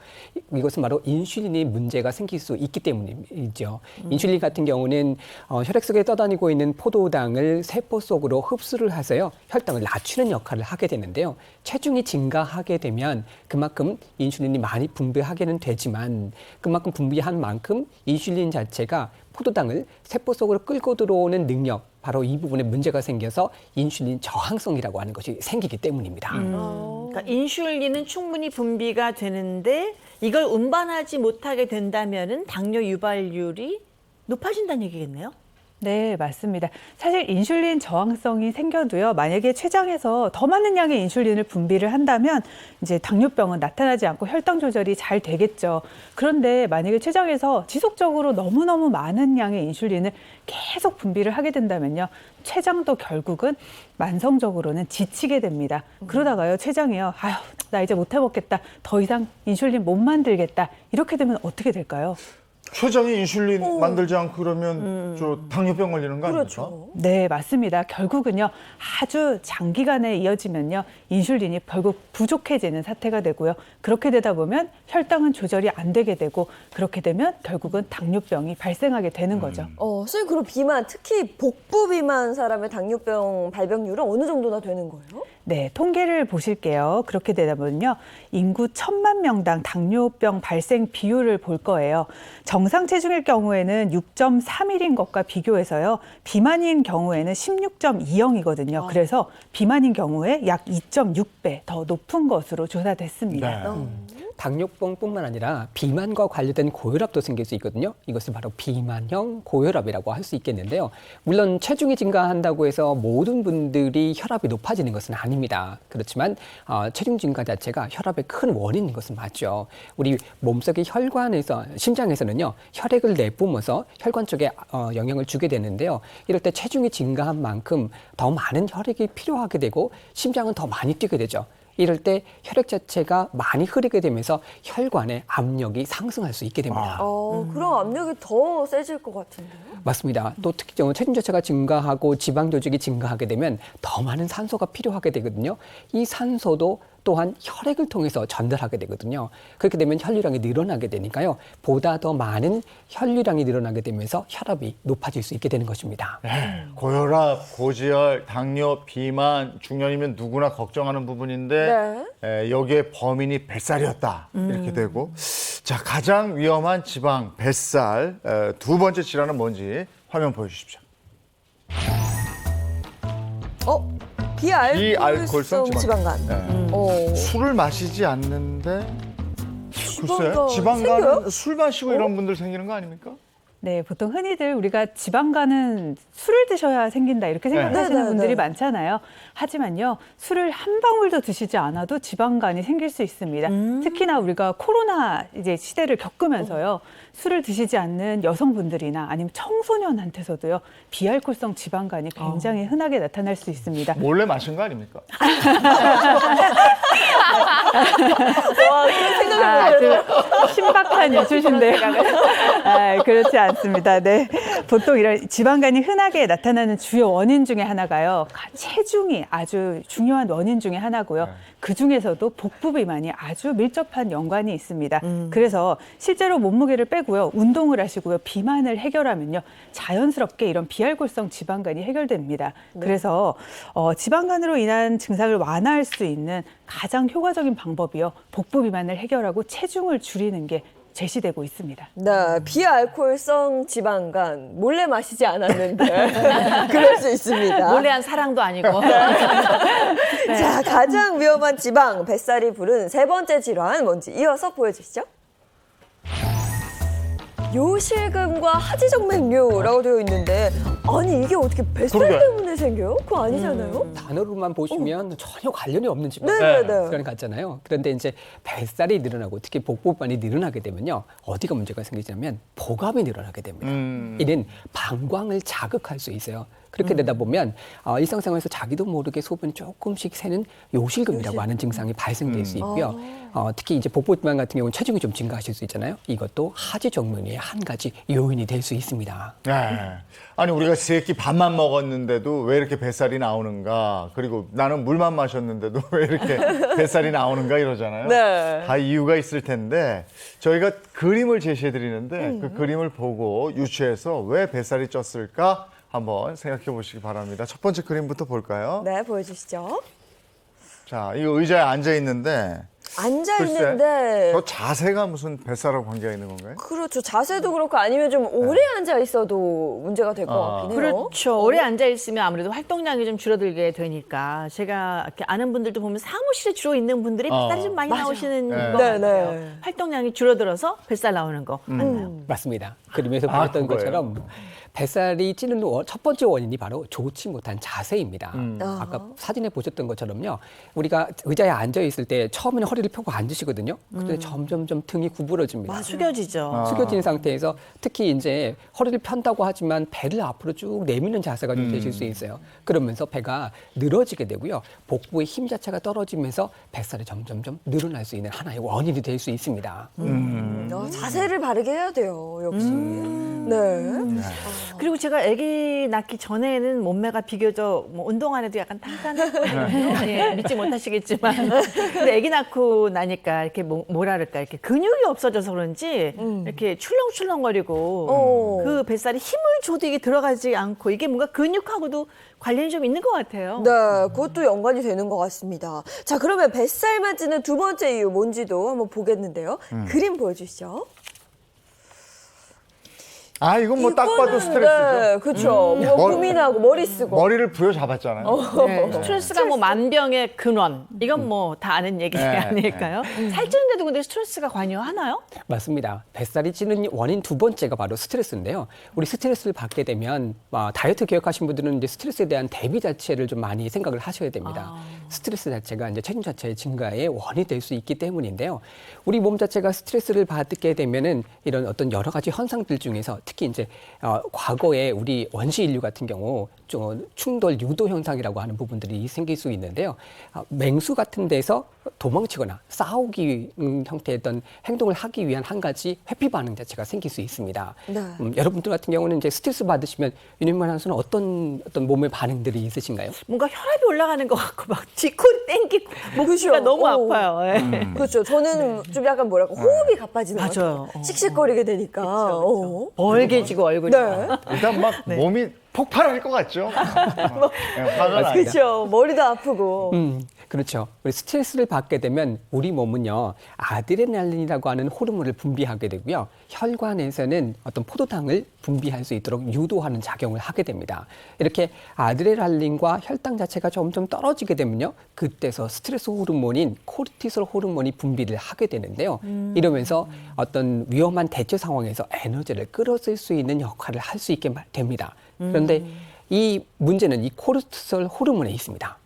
이것은 바로 인슐린이 문제가 생길 수 있기 때문이죠. 인슐린 같은 경우는 혈액 속에 떠다니고 있는 포도당을 세포 속으로 흡수를 해서요, 혈당을 낮추는 역할을 하게 되는데요. 체중이 증가하게 되면 그만큼 인슐린이 많이 분비하게는 되지만 그만큼 분비한 만큼 인슐린 자체가 포도당을 세포 속으로 끌고 들어오는 능력, 바로 이 부분에 문제가 생겨서 인슐린 저항성이라고 하는 것이 생기기 때문입니다. 그러니까 인슐린은 충분히 분비가 되는데 이걸 운반하지 못하게 된다면은 당뇨 유발률이 높아진다는 얘기겠네요. 네, 맞습니다. 사실 인슐린 저항성이 생겨도요, 만약에 췌장에서 더 많은 양의 인슐린을 분비를 한다면 이제 당뇨병은 나타나지 않고 혈당 조절이 잘 되겠죠. 그런데 만약에 췌장에서 지속적으로 너무너무 많은 양의 인슐린을 계속 분비를 하게 된다면요, 췌장도 결국은 만성적으로는 지치게 됩니다. 그러다가요, 췌장이요, 아휴, 나 이제 못 해먹겠다. 더 이상 인슐린 못 만들겠다. 이렇게 되면 어떻게 될까요? 췌장이 인슐린 만들지 않고 그러면 저 당뇨병 걸리는 거 아닙니까? 그렇죠. 네, 맞습니다. 결국은요, 아주 장기간에 이어지면요, 인슐린이 결국 부족해지는 사태가 되고요. 그렇게 되다 보면 혈당은 조절이 안 되게 되고, 그렇게 되면 결국은 당뇨병이 발생하게 되는 거죠. 선생님, 그럼 비만, 특히 복부 비만 사람의 당뇨병 발병률은 어느 정도나 되는 거예요? 네, 통계를 보실게요. 그렇게 되다 보면요, 인구 1000만 명당 당뇨병 발생 비율을 볼 거예요. 정상 체중일 경우에는 6.31인 것과 비교해서요, 비만인 경우에는 16.20이거든요. 그래서 비만인 경우에 약 2.6배 더 높은 것으로 조사됐습니다. 네. 당뇨병뿐만 아니라 비만과 관련된 고혈압도 생길 수 있거든요. 이것을 바로 비만형 고혈압이라고 할 수 있겠는데요. 물론 체중이 증가한다고 해서 모든 분들이 혈압이 높아지는 것은 아닙니다. 그렇지만 체중 증가 자체가 혈압의 큰 원인인 것은 맞죠. 우리 몸속의 혈관에서, 심장에서는요, 혈액을 내뿜어서 혈관 쪽에 영향을 주게 되는데요. 이럴 때 체중이 증가한 만큼 더 많은 혈액이 필요하게 되고 심장은 더 많이 뛰게 되죠. 이럴 때 혈액 자체가 많이 흐르게 되면서 혈관의 압력이 상승할 수 있게 됩니다. 그럼 압력이 더 세질 것 같은데요? 맞습니다. 또 특히 체중 자체가 증가하고 지방 조직이 증가하게 되면 더 많은 산소가 필요하게 되거든요. 이 산소도 또한 혈액을 통해서 전달하게 되거든요. 그렇게 되면 혈류량이 늘어나게 되니까요. 보다 더 많은 혈류량이 늘어나게 되면서 혈압이 높아질 수 있게 되는 것입니다. 고혈압, 고지혈, 당뇨, 비만, 중년이면 누구나 걱정하는 부분인데 여기에 범인이 뱃살이었다 이렇게 되고, 자, 가장 위험한 지방 뱃살, 두 번째 질환은 뭔지 화면 보여주십시오. 비알코올성 지방간. 술을 마시지 않는데 글쎄, 생겨요? 지방간은 술 마시고 이런 분들 생기는 거 아닙니까? 네, 보통 흔히들 우리가 지방간은 술을 드셔야 생긴다 이렇게 생각하시는 네. 분들이 많잖아요. 하지만요, 술을 한 방울도 드시지 않아도 지방간이 생길 수 있습니다. 특히나 우리가 코로나 이제 시대를 겪으면서요, 술을 드시지 않는 여성분들이나 아니면 청소년한테서도요, 비알코올성 지방간이 굉장히 흔하게 나타날 수 있습니다. 몰래 마신 거 아닙니까? 와, 아주 신박한 이슈신데요. 그렇지 않습니다. 네, 보통 이런 지방간이 흔하게 나타나는 주요 원인 중에 하나가요, 체중이 아주 중요한 원인 중에 하나고요. 그 중에서도 복부 비만이 아주 밀접한 연관이 있습니다. 그래서 실제로 몸무게를 빼고요, 운동을 하시고요, 비만을 해결하면요, 자연스럽게 이런 비알코올성 지방간이 해결됩니다. 그래서 지방간으로 인한 증상을 완화할 수 있는 가장 효과적인 방법이요, 복부 비만을 해결하고 체중을 줄이는 게 제시되고 있습니다. 네, 비알코올성 지방간 몰래 마시지 않았는데 그럴 수 있습니다. 몰래한 사랑도 아니고. 자, 가장 위험한 지방 뱃살이 부른 세 번째 질환 뭔지 이어서 보여주시죠. 요실금과 하지정맥류라고 되어 있는데, 아니 이게 어떻게 뱃살 그러게. 때문에 생겨요? 그거 아니잖아요? 단어로만 보시면 전혀 관련이 없는 네네네. 질환 같잖아요. 그런데 이제 뱃살이 늘어나고 특히 복부만이 늘어나게 되면요, 어디가 문제가 생기냐면 복압이 늘어나게 됩니다. 이는 방광을 자극할 수 있어요. 그렇게 되다 보면 일상생활에서 자기도 모르게 소변 조금씩 새는 요실금이라고 하는 증상이 발생될 수 있고요. 특히 이제 복부비만 같은 경우는 체중이 좀 증가하실 수 있잖아요. 이것도 하지 정맥류의 한 가지 요인이 될 수 있습니다. 네. 아니 우리가 세 끼 밥만 먹었는데도 왜 이렇게 뱃살이 나오는가? 그리고 나는 물만 마셨는데도 왜 이렇게 뱃살이 나오는가 이러잖아요. 네. 다 이유가 있을 텐데 저희가 그림을 제시해 드리는데 그 그림을 보고 유추해서 왜 뱃살이 쪘을까 한번 생각해 보시기 바랍니다. 첫 번째 그림부터 볼까요? 네, 보여주시죠. 자, 이거 의자에 앉아 있는데 앉아 글쎄, 있는데 저 자세가 무슨 뱃살하고 관계가 있는 건가요? 그렇죠. 자세도 그렇고 아니면 좀 오래 앉아 있어도 문제가 될 것 같긴 해요. 그렇죠. 오래 앉아 있으면 아무래도 활동량이 좀 줄어들게 되니까 제가 이렇게 아는 분들도 보면 사무실에 주로 있는 분들이 뱃살이 좀 많이 나오시는 네. 것 네, 같아요. 네. 활동량이 줄어들어서 뱃살 나오는 거 맞나요? 맞습니다. 그림에서 보였던 그거예요? 것처럼 뱃살이 찌는 첫 번째 원인이 바로 좋지 못한 자세입니다. 아까 사진에 보셨던 것처럼요. 우리가 의자에 앉아 있을 때 처음에는 허리를 펴고 앉으시거든요. 그런데 점점점 등이 구부러집니다. 숙여지죠. 숙여진 상태에서 특히 이제 허리를 편다고 하지만 배를 앞으로 쭉 내미는 자세가 좀 되실 수 있어요. 그러면서 배가 늘어지게 되고요. 복부의 힘 자체가 떨어지면서 뱃살이 점점점 늘어날 수 있는 하나의 원인이 될 수 있습니다. 자세를 바르게 해야 돼요, 역시. 네. 그리고 제가 아기 낳기 전에는 몸매가 비교적 뭐 운동 안 해도 약간 탄탄했거든요. 예, 믿지 못하시겠지만. 근데 아기 낳고 나니까 이렇게 뭐라 그럴까 이렇게 근육이 없어져서 그런지 이렇게 출렁출렁거리고 그 뱃살이 힘을 줘도 이게 들어가지 않고 이게 뭔가 근육하고도 관련이 좀 있는 것 같아요. 네, 그것도 연관이 되는 것 같습니다. 자, 그러면 뱃살만 찌는 두 번째 이유 뭔지도 한번 보겠는데요. 그림 보여주시죠. 아, 이건 뭐 딱 봐도 이거는, 스트레스죠. 네, 그렇죠. 뭐 고민하고 머리 쓰고. 머리를 부여잡았잖아요. 네, 스트레스가 뭐 만병의 근원. 이건 뭐 다 아는 얘기 아닐까요? 살찌는데도 근데 스트레스가 관여하나요? 맞습니다. 뱃살이 찌는 원인 두 번째가 바로 스트레스인데요. 우리 스트레스를 받게 되면 다이어트 계획하신 분들은 이제 스트레스에 대한 대비 자체를 좀 많이 생각을 하셔야 됩니다. 스트레스 자체가 이제 체중 자체의 증가의 원인이 될 수 있기 때문인데요. 우리 몸 자체가 스트레스를 받게 되면은 이런 어떤 여러 가지 현상들 중에서 특히 이제 과거에 우리 원시 인류 같은 경우 좀 충돌 유도 현상이라고 하는 부분들이 생길 수 있는데요. 맹수 같은 데서 도망치거나 싸우기 형태의 어떤 행동을 하기 위한 한 가지 회피 반응 자체가 생길 수 있습니다. 네. 여러분들 같은 경우는 이제 스트레스 받으시면 윤희만 아나운서는 어떤 몸의 반응들이 있으신가요? 뭔가 혈압이 올라가는 것 같고 막 뒷골 땡기고 목소리가 너무 아파요. 예. 그렇죠. 저는 좀 약간 뭐랄까 호흡이 가빠지는 것 맞아요. 같아요. 씩씩거리게 되니까. 벌개지고 얼굴이. 네. 일단 막 몸이 폭발할 것 같죠. 화가 나요. 그렇죠. 머리도 아프고. 그렇죠. 우리 스트레스를 받게 되면 우리 몸은요, 아드레날린이라고 하는 호르몬을 분비하게 되고요. 혈관에서는 어떤 포도당을 분비할 수 있도록 유도하는 작용을 하게 됩니다. 이렇게 아드레날린과 혈당 자체가 점점 떨어지게 되면요. 그때서 스트레스 호르몬인 코르티솔 호르몬이 분비를 하게 되는데요. 이러면서 어떤 위험한 대처 상황에서 에너지를 끌어쓸 수 있는 역할을 할 수 있게 됩니다. 그런데 이 문제는 이 코르티솔 호르몬에 있습니다.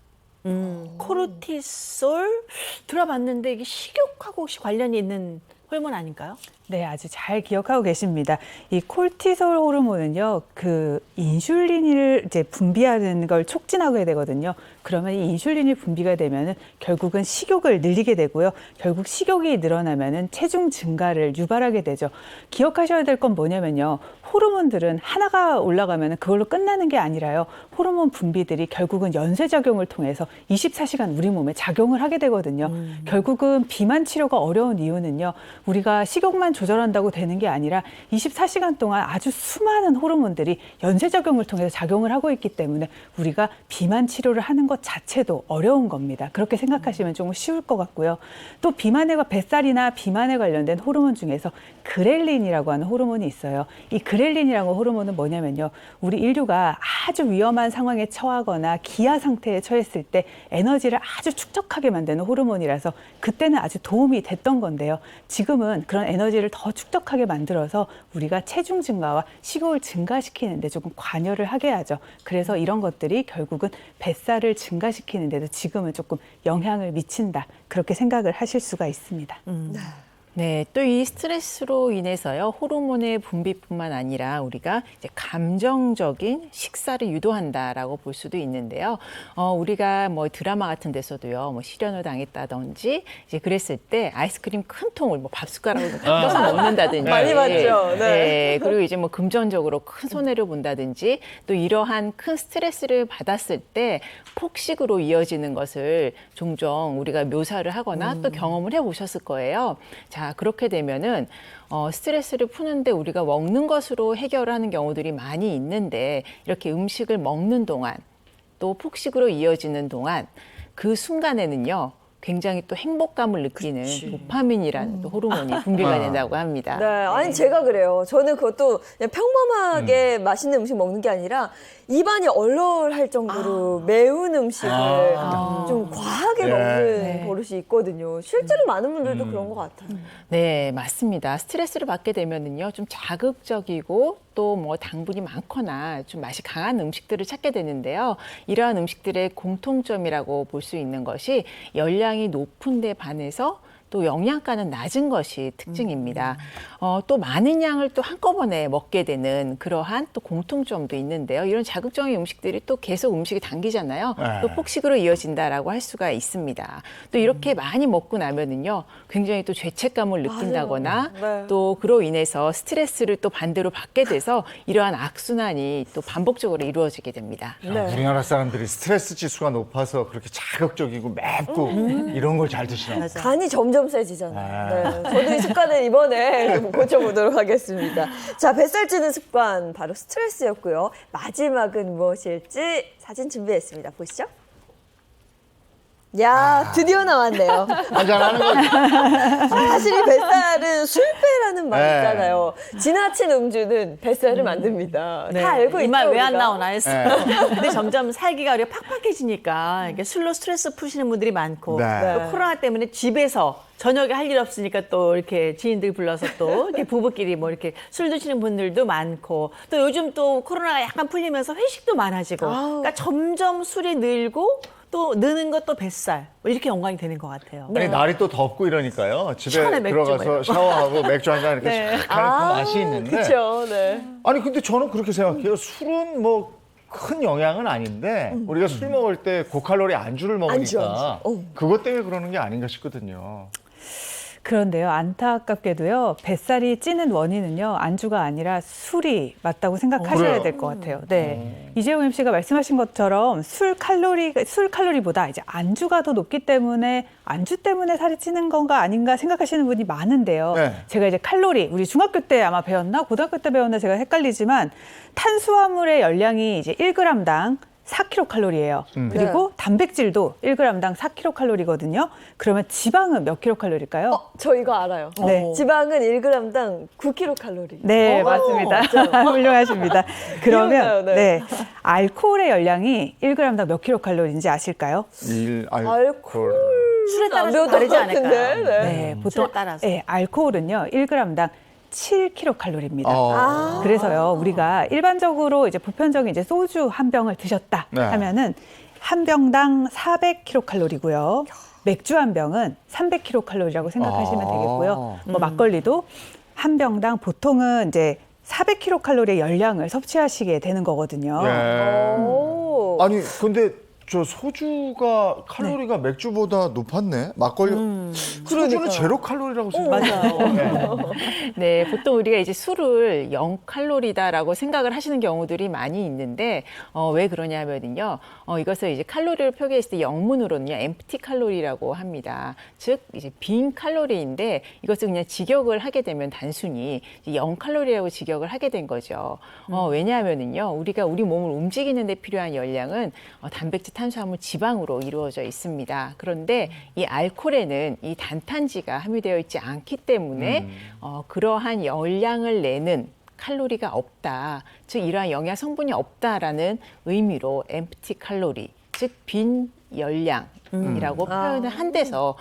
코르티솔 들어봤는데 이게 식욕하고 혹시 관련이 있는 호르몬 아닌가요? 네, 아주 잘 기억하고 계십니다. 이 콜티솔 호르몬은요, 그 인슐린을 이제 분비하는 걸 촉진하게 되거든요. 그러면 이 인슐린이 분비가 되면은 결국은 식욕을 늘리게 되고요. 결국 식욕이 늘어나면은 체중 증가를 유발하게 되죠. 기억하셔야 될 건 뭐냐면요. 호르몬들은 하나가 올라가면 그걸로 끝나는 게 아니라요. 호르몬 분비들이 결국은 연쇄작용을 통해서 24시간 우리 몸에 작용을 하게 되거든요. 결국은 비만 치료가 어려운 이유는요. 우리가 식욕만 조절한다고 되는 게 아니라 24시간 동안 아주 수많은 호르몬들이 연쇄작용을 통해서 작용을 하고 있기 때문에 우리가 비만 치료를 하는 것 자체도 어려운 겁니다. 그렇게 생각하시면 조금 쉬울 것 같고요. 또 비만과 뱃살이나 비만에 관련된 호르몬 중에서 그렐린이라고 하는 호르몬이 있어요. 이 그렐린이라는 호르몬은 뭐냐면요. 우리 인류가 아주 위험한 상황에 처하거나 기아 상태에 처했을 때 에너지를 아주 축적하게 만드는 호르몬이라서 그때는 아주 도움이 됐던 건데요. 지금은 그런 에너지를 더 축적하게 만들어서 우리가 체중 증가와 식욕을 증가시키는 데 조금 관여를 하게 하죠. 그래서 이런 것들이 결국은 뱃살을 증가시키는 데도 지금은 조금 영향을 미친다. 그렇게 생각을 하실 수가 있습니다. 네, 또 이 스트레스로 인해서요, 호르몬의 분비뿐만 아니라 우리가 이제 감정적인 식사를 유도한다라고 볼 수도 있는데요. 우리가 뭐 드라마 같은 데서도요, 뭐 실연을 당했다든지 이제 그랬을 때 아이스크림 큰 통을 뭐 밥숟가락으로 떠서 먹는다든지. 많이 봤죠. 네. 그리고 이제 뭐 금전적으로 큰 손해를 본다든지 또 이러한 큰 스트레스를 받았을 때 폭식으로 이어지는 것을 종종 우리가 묘사를 하거나 또 경험을 해보셨을 거예요. 자, 그렇게 되면은 스트레스를 푸는데 우리가 먹는 것으로 해결을 하는 경우들이 많이 있는데 이렇게 음식을 먹는 동안 또 폭식으로 이어지는 동안 그 순간에는요. 굉장히 또 행복감을 느끼는 도파민이라는 또 호르몬이 분비가 된다고 합니다. 네, 아니 제가 그래요. 저는 그것도 그냥 평범하게 맛있는 음식 먹는 게 아니라 입안이 얼얼할 정도로 매운 음식을 좀 과하게 먹는 버릇이 있거든요. 실제로 많은 분들도 그런 것 같아요. 네, 맞습니다. 스트레스를 받게 되면은요, 좀 자극적이고 또 뭐 당분이 많거나 좀 맛이 강한 음식들을 찾게 되는데요. 이러한 음식들의 공통점이라고 볼 수 있는 것이 열량이 높은 데 반해서 또 영양가는 낮은 것이 특징입니다. 또 많은 양을 또 한꺼번에 먹게 되는 그러한 또 공통점도 있는데요. 이런 자극적인 음식들이 또 계속 음식이 당기잖아요. 또 폭식으로 이어진다라고 할 수가 있습니다. 또 이렇게 많이 먹고 나면은요, 굉장히 또 죄책감을 느낀다거나 네. 또 그로 인해서 스트레스를 또 반대로 받게 돼서 이러한 악순환이 또 반복적으로 이루어지게 됩니다. 우리나라 사람들이 스트레스 지수가 높아서 그렇게 자극적이고 맵고 이런 걸 잘 드시나 봐요. 간이 점점 세지잖아요. 네, 저도 이 습관을 이번에 좀 고쳐보도록 하겠습니다. 자, 뱃살 찌는 습관 바로 스트레스였고요. 마지막은 무엇일지 사진 준비했습니다. 보시죠. 야, 드디어 나왔네요. 한잔하는 거지. 사실 이 뱃살은 술배라는 말 네. 있잖아요. 지나친 음주는 뱃살을 만듭니다. 다 알고 있죠. 이 말 왜 안 우리가? 나오나 했어요. 근데 점점 살기가 우리가 팍팍해지니까 이게 술로 스트레스 푸시는 분들이 많고 네. 또 코로나 때문에 집에서 저녁에 할 일 없으니까 또 이렇게 지인들 불러서 또 이렇게 부부끼리 뭐 이렇게 술 드시는 분들도 많고 또 요즘 또 코로나가 약간 풀리면서 회식도 많아지고 그러니까 점점 술이 늘고 또 느는 것도 뱃살 뭐 이렇게 연관이 되는 것 같아요. 아니 날이 또 덥고 이러니까요. 집에 시원한 맥주 들어가서 뭐 샤워하고 맥주 한 잔 이렇게 싹 하는 그 맛이 있는데. 그렇죠. 네. 아니 근데 저는 그렇게 생각해요. 술은 뭐 큰 영향은 아닌데 우리가 술 먹을 때 고칼로리 안주를 먹으니까 그것 때문에 그러는 게 아닌가 싶거든요. 그런데요, 안타깝게도요, 뱃살이 찌는 원인은요, 안주가 아니라 술이 맞다고 생각하셔야 그래요? 될 것 같아요. 네. 이재용 MC가 말씀하신 것처럼 술 칼로리보다 이제 안주가 더 높기 때문에 안주 때문에 살이 찌는 건가 아닌가 생각하시는 분이 많은데요. 네. 제가 이제 칼로리, 우리 중학교 때 아마 배웠나? 고등학교 때 배웠나? 제가 헷갈리지만 탄수화물의 열량이 이제 1g당 4kcal예요. 그리고 단백질도 1g당 4kcal거든요. 그러면 지방은 몇 kcal일까요? 저 이거 알아요. 네. 지방은 1g당 9kcal. 네, 맞습니다. 훌륭하십니다. 그러면 귀엽네요, 네. 알코올의 열량이 1g당 몇 kcal인지 아실까요? 알코올. 술에 따라서 배웠던 다르지 것 같은데? 않을까요? 네. 보통 술에 따라서. 네, 알코올은요, 1g당 7kcal입니다. 아. 그래서요, 우리가 일반적으로 이제 보편적인 이제 소주 한 병을 드셨다 네. 하면은 한 병당 400kcal고요. 맥주 한 병은 300kcal이라고 생각하시면 되겠고요. 뭐 막걸리도 한 병당 보통은 이제 400kcal의 열량을 섭취하시게 되는 거거든요. 예. 아니 근데 저 소주가 칼로리가 맥주보다 높았네. 막걸리. 소주는 제로 칼로리라고 생각해요. 네, 보통 우리가 이제 술을 0칼로리다라고 생각을 하시는 경우들이 많이 있는데 왜 그러냐면요. 이것을 이제 칼로리를 표기했을 때 영문으로는요, empty 칼로리라고 합니다. 즉 이제 빈 칼로리인데 이것을 그냥 직역을 하게 되면 단순히 0칼로리라고 직역을 하게 된 거죠. 왜냐하면은요, 우리가 우리 몸을 움직이는 데 필요한 열량은 단백질, 탄수화물, 지방으로 이루어져 있습니다. 그런데 이 알코올에는 이 단탄지가 함유되어 있지 않기 때문에 그러한 열량을 내는 칼로리가 없다. 즉 이러한 영양 성분이 없다라는 의미로 empty 칼로리, 즉 빈 열량이라고 표현을 한 데서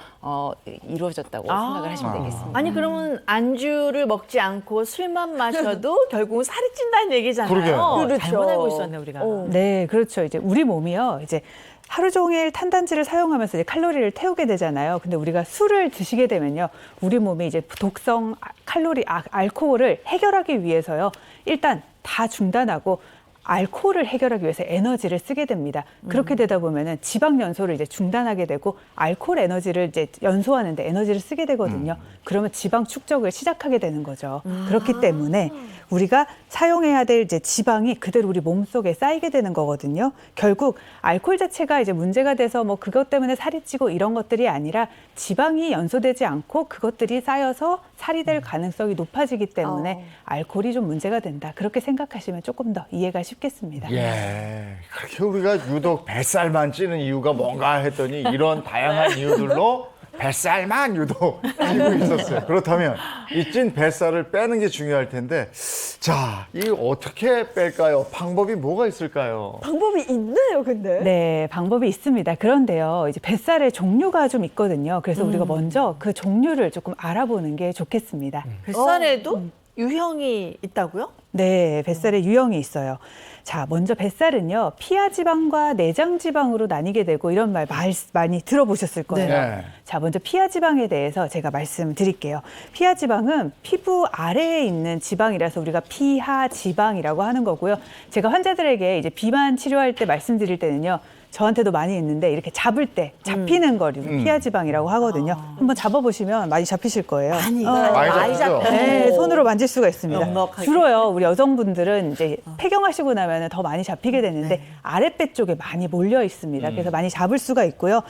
이루어졌다고 생각을 하시면 되겠습니다. 아니 그러면 안주를 먹지 않고 술만 마셔도 결국은 살이 찐다는 얘기잖아요. 그러게요. 잘못 알고 있었네 우리가. 네, 그렇죠. 이제 우리 몸이요. 이제 하루 종일 탄단지를 사용하면서 이제 칼로리를 태우게 되잖아요. 근데 우리가 술을 드시게 되면요. 우리 몸이 이제 독성 칼로리, 알코올을 해결하기 위해서요. 일단 다 중단하고 알코올을 해결하기 위해서 에너지를 쓰게 됩니다. 그렇게 되다 보면은 지방 연소를 이제 중단하게 되고 알코올 에너지를 이제 연소하는데 에너지를 쓰게 되거든요. 그러면 지방 축적을 시작하게 되는 거죠. 그렇기 때문에 우리가 사용해야 될 이제 지방이 그대로 우리 몸속에 쌓이게 되는 거거든요. 결국 알코올 자체가 이제 문제가 돼서 뭐 그것 때문에 살이 찌고 이런 것들이 아니라 지방이 연소되지 않고 그것들이 쌓여서 살이 될 가능성이 높아지기 때문에 알코올이 좀 문제가 된다. 그렇게 생각하시면 조금 더 이해가 쉽겠습니다. 예, 그렇게 우리가 유독 뱃살만 찌는 이유가 뭔가 했더니 이런 다양한 이유들로 뱃살만 유독 찌고 있었어요. 그렇다면 이 찐 뱃살을 빼는 게 중요할 텐데, 자, 이 어떻게 뺄까요? 방법이 뭐가 있을까요? 방법이 있나요, 근데? 네, 방법이 있습니다. 그런데요, 이제 뱃살의 종류가 좀 있거든요. 그래서 우리가 먼저 그 종류를 조금 알아보는 게 좋겠습니다. 뱃살에도 유형이 있다고요? 네, 뱃살의 유형이 있어요. 자, 먼저 뱃살은요, 피하 지방과 내장 지방으로 나뉘게 되고 이런 말 많이 들어보셨을 거예요. 네. 자, 먼저 피하 지방에 대해서 제가 말씀드릴게요. 피하 지방은 피부 아래에 있는 지방이라서 우리가 피하 지방이라고 하는 거고요. 제가 환자들에게 이제 비만 치료할 때 말씀드릴 때는요. 저한테도 많이 있는데 이렇게 잡을 때 잡히는 거를 피하 지방이라고 하거든요. 한번 잡아보시면 많이 잡히실 거예요. 많이 잡죠? 네, 손으로 만질 수가 있습니다. 넉넉하게. 주로요, 우리 여성분들은 이제 폐경하시고 나면 더 많이 잡히게 되는데 아랫배 쪽에 많이 몰려 있습니다. 그래서 많이 잡을 수가 있고요.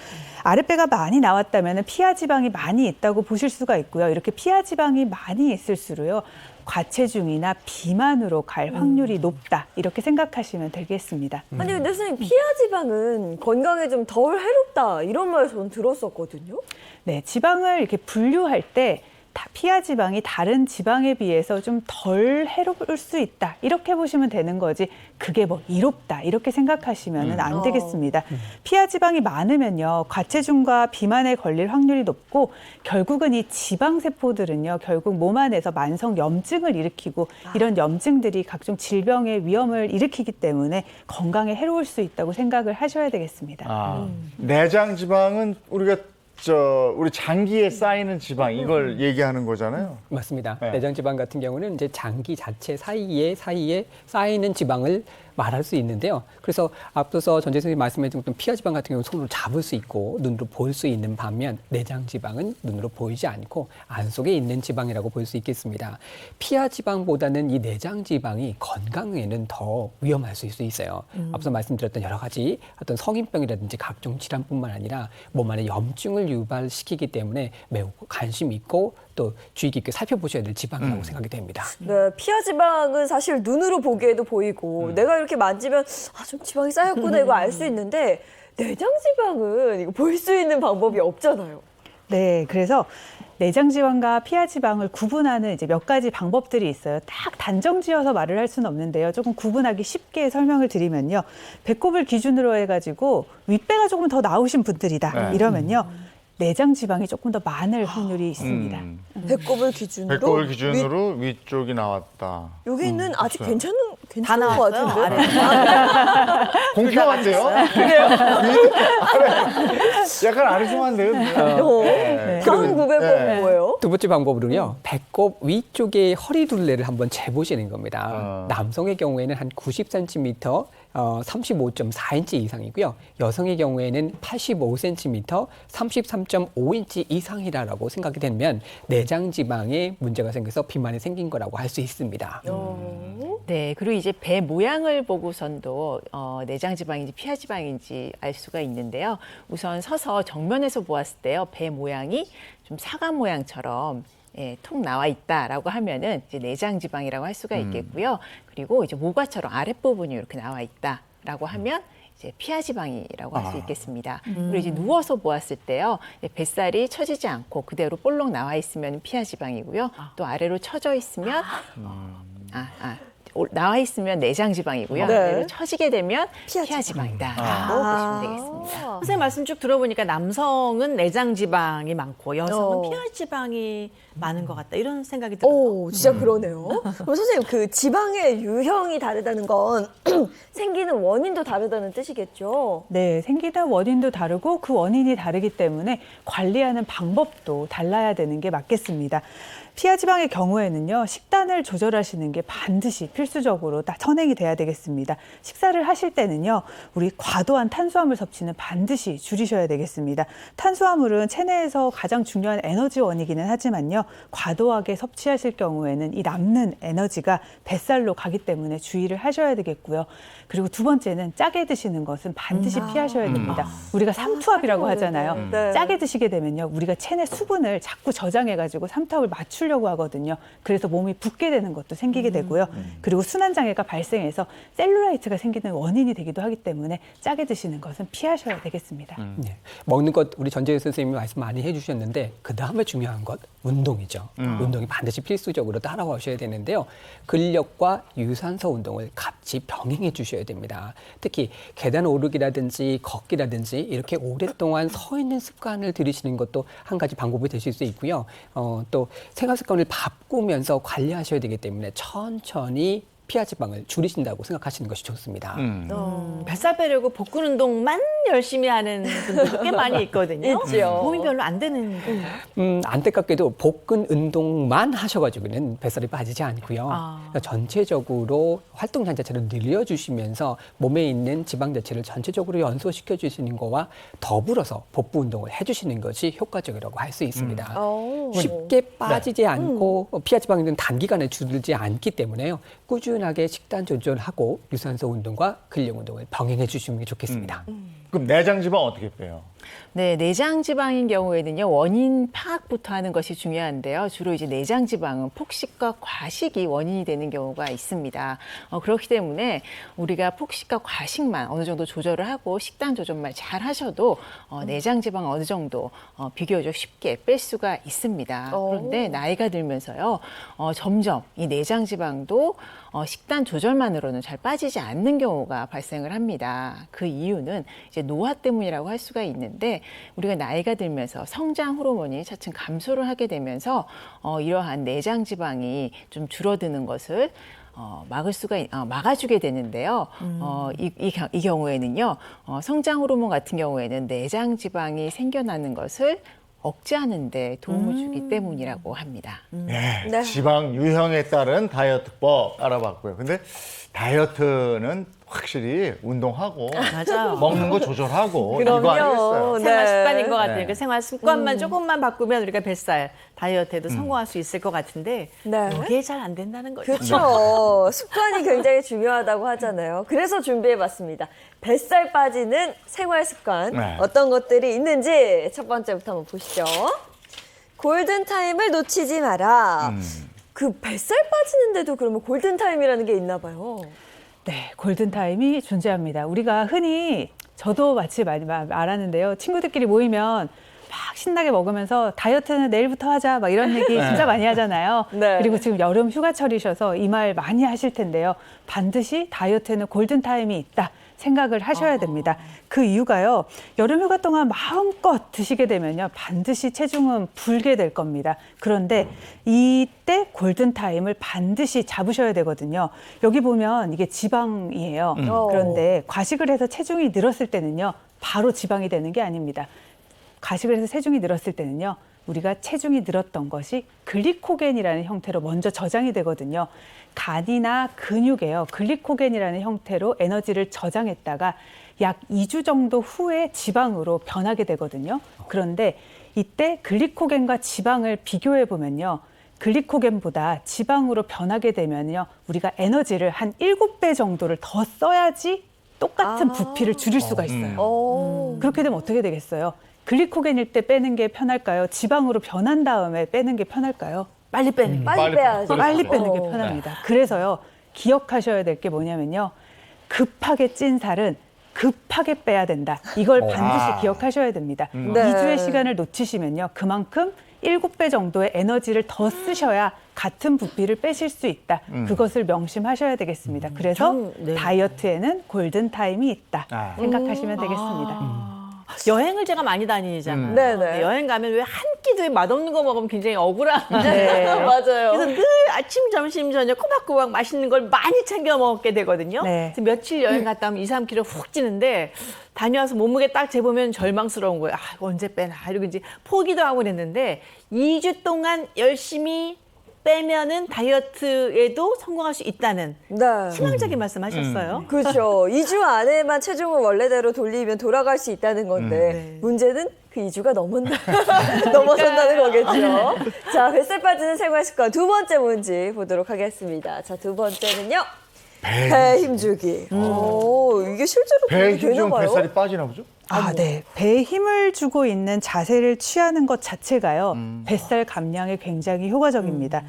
아랫배가 많이 나왔다면 피하 지방이 많이 있다고 보실 수가 있고요. 이렇게 피하 지방이 많이 있을수록요. 과체중이나 비만으로 갈 확률이 높다. 이렇게 생각하시면 되겠습니다. 아니 근데 선생님 피하 지방은 건강에 좀 덜 해롭다 이런 말 저는 들었었거든요. 네, 지방을 이렇게 분류할 때 피하 지방이 다른 지방에 비해서 좀 덜 해로울 수 있다. 이렇게 보시면 되는 거지. 그게 뭐 이롭다. 이렇게 생각하시면 안 되겠습니다. 피하 지방이 많으면요. 과체중과 비만에 걸릴 확률이 높고 결국은 이 지방 세포들은요. 결국 몸 안에서 만성 염증을 일으키고 이런 염증들이 각종 질병의 위험을 일으키기 때문에 건강에 해로울 수 있다고 생각을 하셔야 되겠습니다. 내장 지방은 우리 장기에 쌓이는 지방 이걸 얘기하는 거잖아요. 맞습니다. 네. 내장 지방 같은 경우는 이제 장기 자체 사이에 쌓이는 지방을 말할 수 있는데요. 그래서 앞서서 전재 선생님이 말씀해 주셨던 피하 지방 같은 경우는 손으로 잡을 수 있고 눈으로 볼 수 있는 반면 내장 지방은 눈으로 보이지 않고 안 속에 있는 지방이라고 볼 수 있겠습니다. 피하 지방보다는 이 내장 지방이 건강에는 더 위험할 수 있어요. 앞서 말씀드렸던 여러 가지 어떤 성인병이라든지 각종 질환뿐만 아니라 몸 안에 염증을 유발시키기 때문에 매우 관심 있고 또 주의 깊게 살펴보셔야 될 지방이라고 생각이 됩니다. 네, 피하 지방은 사실 눈으로 보기에도 보이고 내가 이렇게 만지면 좀 지방이 쌓였구나 이거 알 수 있는데 내장 지방은 이거 볼 수 있는 방법이 없잖아요. 네, 그래서 내장 지방과 피하 지방을 구분하는 이제 몇 가지 방법들이 있어요. 딱 단정지어서 말을 할 수는 없는데요. 조금 구분하기 쉽게 설명을 드리면요. 배꼽을 기준으로 해가지고 윗배가 조금 더 나오신 분들이다. 이러면요. 내장 지방이 조금 더 많을 확률이 있습니다. 배꼽을 기준으로 배꼽을 기준으로 위쪽이 나왔다. 여기는 아직 그렇죠. 괜찮은 것 같은데. 공평한데요? 그래요? 약간 아리송한데요? 네. 다음 구배법은 뭐예요? 두 번째 방법으로는요. 배꼽 위쪽에 허리둘레를 한번 재보시는 겁니다. 남성의 경우에는 한 90cm, 35.4인치 이상이고요. 여성의 경우에는 85cm, 33.5인치 이상이라고 생각이 되면 내장 지방에 문제가 생겨서 비만이 생긴 거라고 할 수 있습니다. 네, 그리고 이제 배 모양을 보고선도 내장 지방인지 피하 지방인지 알 수가 있는데요. 우선 서서 정면에서 보았을 때요, 배 모양이 좀 사과 모양처럼 톡 나와 있다라고 하면은 이제 내장 지방이라고 할 수가 있겠고요. 그리고 이제 모과처럼 아랫부분이 이렇게 나와 있다라고 하면 이제 피하 지방이라고 할 수 있겠습니다. 그리고 이제 누워서 보았을 때요, 뱃살이 처지지 않고 그대로 볼록 나와 있으면 피하 지방이고요. 또 아래로 처져 있으면 나와 있으면 내장 지방이고요. 네. 그대로 처지게 되면 피하 피하 지방이다라고 아. 보시면 되겠습니다. 선생님 말씀 쭉 들어보니까 남성은 내장 지방이 많고 여성은 피하 지방이 많은 것 같다 이런 생각이 들어요. 오, 진짜 그러네요. 그럼 선생님, 그 지방의 유형이 다르다는 건 생기는 원인도 다르다는 뜻이겠죠? 네, 생기는 원인도 다르고 그 원인이 다르기 때문에 관리하는 방법도 달라야 되는 게 맞겠습니다. 피하지방의 경우에는요, 식단을 조절하시는 게 반드시 필수적으로 다 선행이 돼야 되겠습니다. 식사를 하실 때는요, 우리 과도한 탄수화물 섭취는 반드시 줄이셔야 되겠습니다. 탄수화물은 체내에서 가장 중요한 에너지원이기는 하지만요, 과도하게 섭취하실 경우에는 이 남는 에너지가 뱃살로 가기 때문에 주의를 하셔야 되겠고요. 그리고 두 번째는 짜게 드시는 것은 반드시 피하셔야 됩니다. 우리가 삼투압이라고 하잖아요. 네. 짜게 드시게 되면요, 우리가 체내 수분을 자꾸 저장해가지고 삼투압을 맞추려고 하거든요. 그래서 몸이 붓게 되는 것도 생기게 되고요. 그리고 순환장애가 발생해서 셀룰라이트가 생기는 원인이 되기도 하기 때문에 짜게 드시는 것은 피하셔야 되겠습니다. 네. 먹는 것 우리 전재현 선생님이 말씀 많이 해주셨는데 그 다음에 중요한 것 운동이죠. 운동이 반드시 필수적으로 따라오셔야 되는데요. 근력과 유산소 운동을 같이 병행해 주셔야 됩니다. 특히 계단 오르기라든지 걷기라든지 이렇게 오랫동안 서 있는 습관을 들이시는 것도 한 가지 방법이 되실 수 있고요. 또 생활 습관을 바꾸면서 관리하셔야 되기 때문에 천천히 피하지방을 줄이신다고 생각하시는 것이 좋습니다. 뱃살 빼려고 복근 운동만 열심히 하는 분들도 꽤 많이 있거든요. 있죠. 몸이 별로 안 되는 건가요? 안타깝게도 복근 운동만 하셔가지고는 뱃살이 빠지지 않고요. 그러니까 전체적으로 활동량 자체를 늘려주시면서 몸에 있는 지방 자체를 전체적으로 연소시켜 주시는 거와 더불어서 복부 운동을 해주시는 것이 효과적이라고 할 수 있습니다. 쉽게 빠지지 않고 피하지방은 단기간에 줄지 않기 때문에요. 꾸준하게 식단 조절하고 유산소 운동과 근력 운동을 병행해 주시면 좋겠습니다. 그럼 내장 지방 어떻게 빼요? 네, 내장 지방인 경우에는요, 원인 파악부터 하는 것이 중요한데요. 주로 이제 내장 지방은 폭식과 과식이 원인이 되는 경우가 있습니다. 그렇기 때문에 우리가 폭식과 과식만 어느 정도 조절을 하고 식단 조절만 잘 하셔도 내장 지방 어느 정도 비교적 쉽게 뺄 수가 있습니다. 그런데 나이가 들면서요, 점점 이 내장 지방도 식단 조절만으로는 잘 빠지지 않는 경우가 발생을 합니다. 그 이유는 이제 노화 때문이라고 할 수가 있는데 우리가 나이가 들면서 성장 호르몬이 차츰 감소를 하게 되면서 이러한 내장 지방이 좀 줄어드는 것을 막아주게 되는데요. 이 경우에는요, 성장 호르몬 같은 경우에는 내장 지방이 생겨나는 것을 억제하는 데 도움을 주기 때문이라고 합니다. 네, 네. 지방 유형에 따른 다이어트법 알아봤고요. 근데 다이어트는 확실히 운동하고 맞아요. 먹는 거 조절하고 그럼요. 이거 아니겠어요? 네. 생활 습관인 것 같아요. 네. 그 생활 습관만 조금만 바꾸면 우리가 뱃살 다이어트에도 성공할 수 있을 것 같은데 네. 이게 잘 안 된다는 거죠. 그렇죠. 습관이 굉장히 중요하다고 하잖아요. 그래서 준비해봤습니다. 뱃살 빠지는 생활 습관 네. 어떤 것들이 있는지 첫 번째부터 한번 보시죠. 골든타임을 놓치지 마라. 그 뱃살 빠지는데도 그러면 골든타임이라는 게 있나 봐요. 네, 골든타임이 존재합니다. 우리가 흔히 저도 마치 많이 말하는데요. 친구들끼리 모이면 막 신나게 먹으면서 다이어트는 내일부터 하자 막 이런 얘기 진짜 많이 하잖아요. 네. 그리고 지금 여름 휴가철이셔서 이 말 많이 하실 텐데요. 반드시 다이어트에는 골든타임이 있다. 생각을 하셔야 됩니다. 그 이유가요. 여름 휴가 동안 마음껏 드시게 되면요. 반드시 체중은 불게 될 겁니다. 그런데 이때 골든타임을 반드시 잡으셔야 되거든요. 여기 보면 이게 지방이에요. 그런데 과식을 해서 체중이 늘었을 때는요. 바로 지방이 되는 게 아닙니다. 과식을 해서 체중이 늘었을 때는요. 우리가 체중이 늘었던 것이 글리코겐이라는 형태로 먼저 저장이 되거든요. 간이나 근육에요. 글리코겐이라는 형태로 에너지를 저장했다가 약 2주 정도 후에 지방으로 변하게 되거든요. 그런데 이때 글리코겐과 지방을 비교해 보면요. 글리코겐보다 지방으로 변하게 되면요. 우리가 에너지를 한 7배 정도를 더 써야지 똑같은 부피를 줄일 수가 있어요. 그렇게 되면 어떻게 되겠어요? 글리코겐일 때 빼는 게 편할까요? 지방으로 변한 다음에 빼는 게 편할까요? 빨리 빼는 거. 빨리 빼야죠. 빨리 빼는 게 편합니다. 그래서요, 기억하셔야 될 게 뭐냐면요. 급하게 찐 살은 급하게 빼야 된다. 이걸 반드시 기억하셔야 됩니다. 네. 2주의 시간을 놓치시면요. 그만큼 7배 정도의 에너지를 더 쓰셔야 같은 부피를 빼실 수 있다. 그것을 명심하셔야 되겠습니다. 그래서 네. 다이어트에는 골든 타임이 있다. 생각하시면 되겠습니다. 여행을 제가 많이 다니잖아요. 네네. 여행 가면 왜 한 끼도 맛없는 거 먹으면 굉장히 억울한데. 네, 맞아요. 그래서 늘 아침, 점심, 저녁 꼬박꼬박 맛있는 걸 많이 챙겨 먹게 되거든요. 네. 그래서 며칠 여행 갔다 오면 2, 3kg 훅 찌는데 다녀와서 몸무게 딱 재보면 절망스러운 거예요. 아, 언제 빼나. 이러고 이제 포기도 하고 그랬는데 2주 동안 열심히 빼면은 다이어트에도 성공할 수 있다는 네. 희망적인 말씀하셨어요. 그렇죠. 2주 안에만 체중을 원래대로 돌리면 돌아갈 수 있다는 건데 네. 문제는 그 2주가 넘어선다는 거겠죠. 자, 뱃살 빠지는 생활 습관 두 번째 문제 보도록 하겠습니다. 자, 두 번째는요. 배 힘주기. 오, 이게 실제로 배에 그렇게 되나 힘주면 봐요? 뱃살이 빠지나 보죠? 네. 배에 힘을 주고 있는 자세를 취하는 것 자체가요. 뱃살 감량에 굉장히 효과적입니다.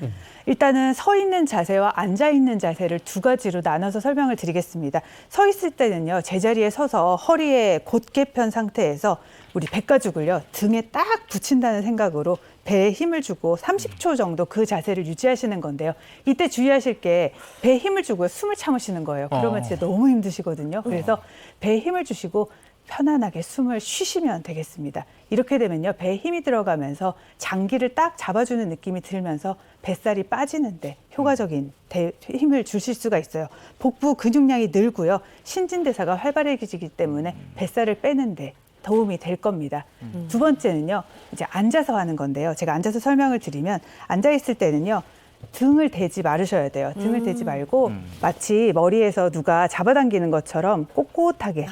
일단은 서 있는 자세와 앉아 있는 자세를 두 가지로 나눠서 설명을 드리겠습니다. 서 있을 때는요. 제자리에 서서 허리에 곧게 편 상태에서 우리 백가죽을요. 등에 딱 붙인다는 생각으로 배에 힘을 주고 30초 정도 그 자세를 유지하시는 건데요. 이때 주의하실 게 배에 힘을 주고요. 숨을 참으시는 거예요. 그러면 진짜 너무 힘드시거든요. 그래서 배에 힘을 주시고 편안하게 숨을 쉬시면 되겠습니다. 이렇게 되면요. 배에 힘이 들어가면서 장기를 딱 잡아주는 느낌이 들면서 뱃살이 빠지는데 효과적인 힘을 주실 수가 있어요. 복부 근육량이 늘고요. 신진대사가 활발해지기 때문에 뱃살을 빼는데 도움이 될 겁니다. 두 번째는요. 이제 앉아서 하는 건데요. 제가 앉아서 설명을 드리면 앉아 있을 때는요. 등을 대지 말으셔야 돼요. 등을 대지 말고 마치 머리에서 누가 잡아당기는 것처럼 mainten하게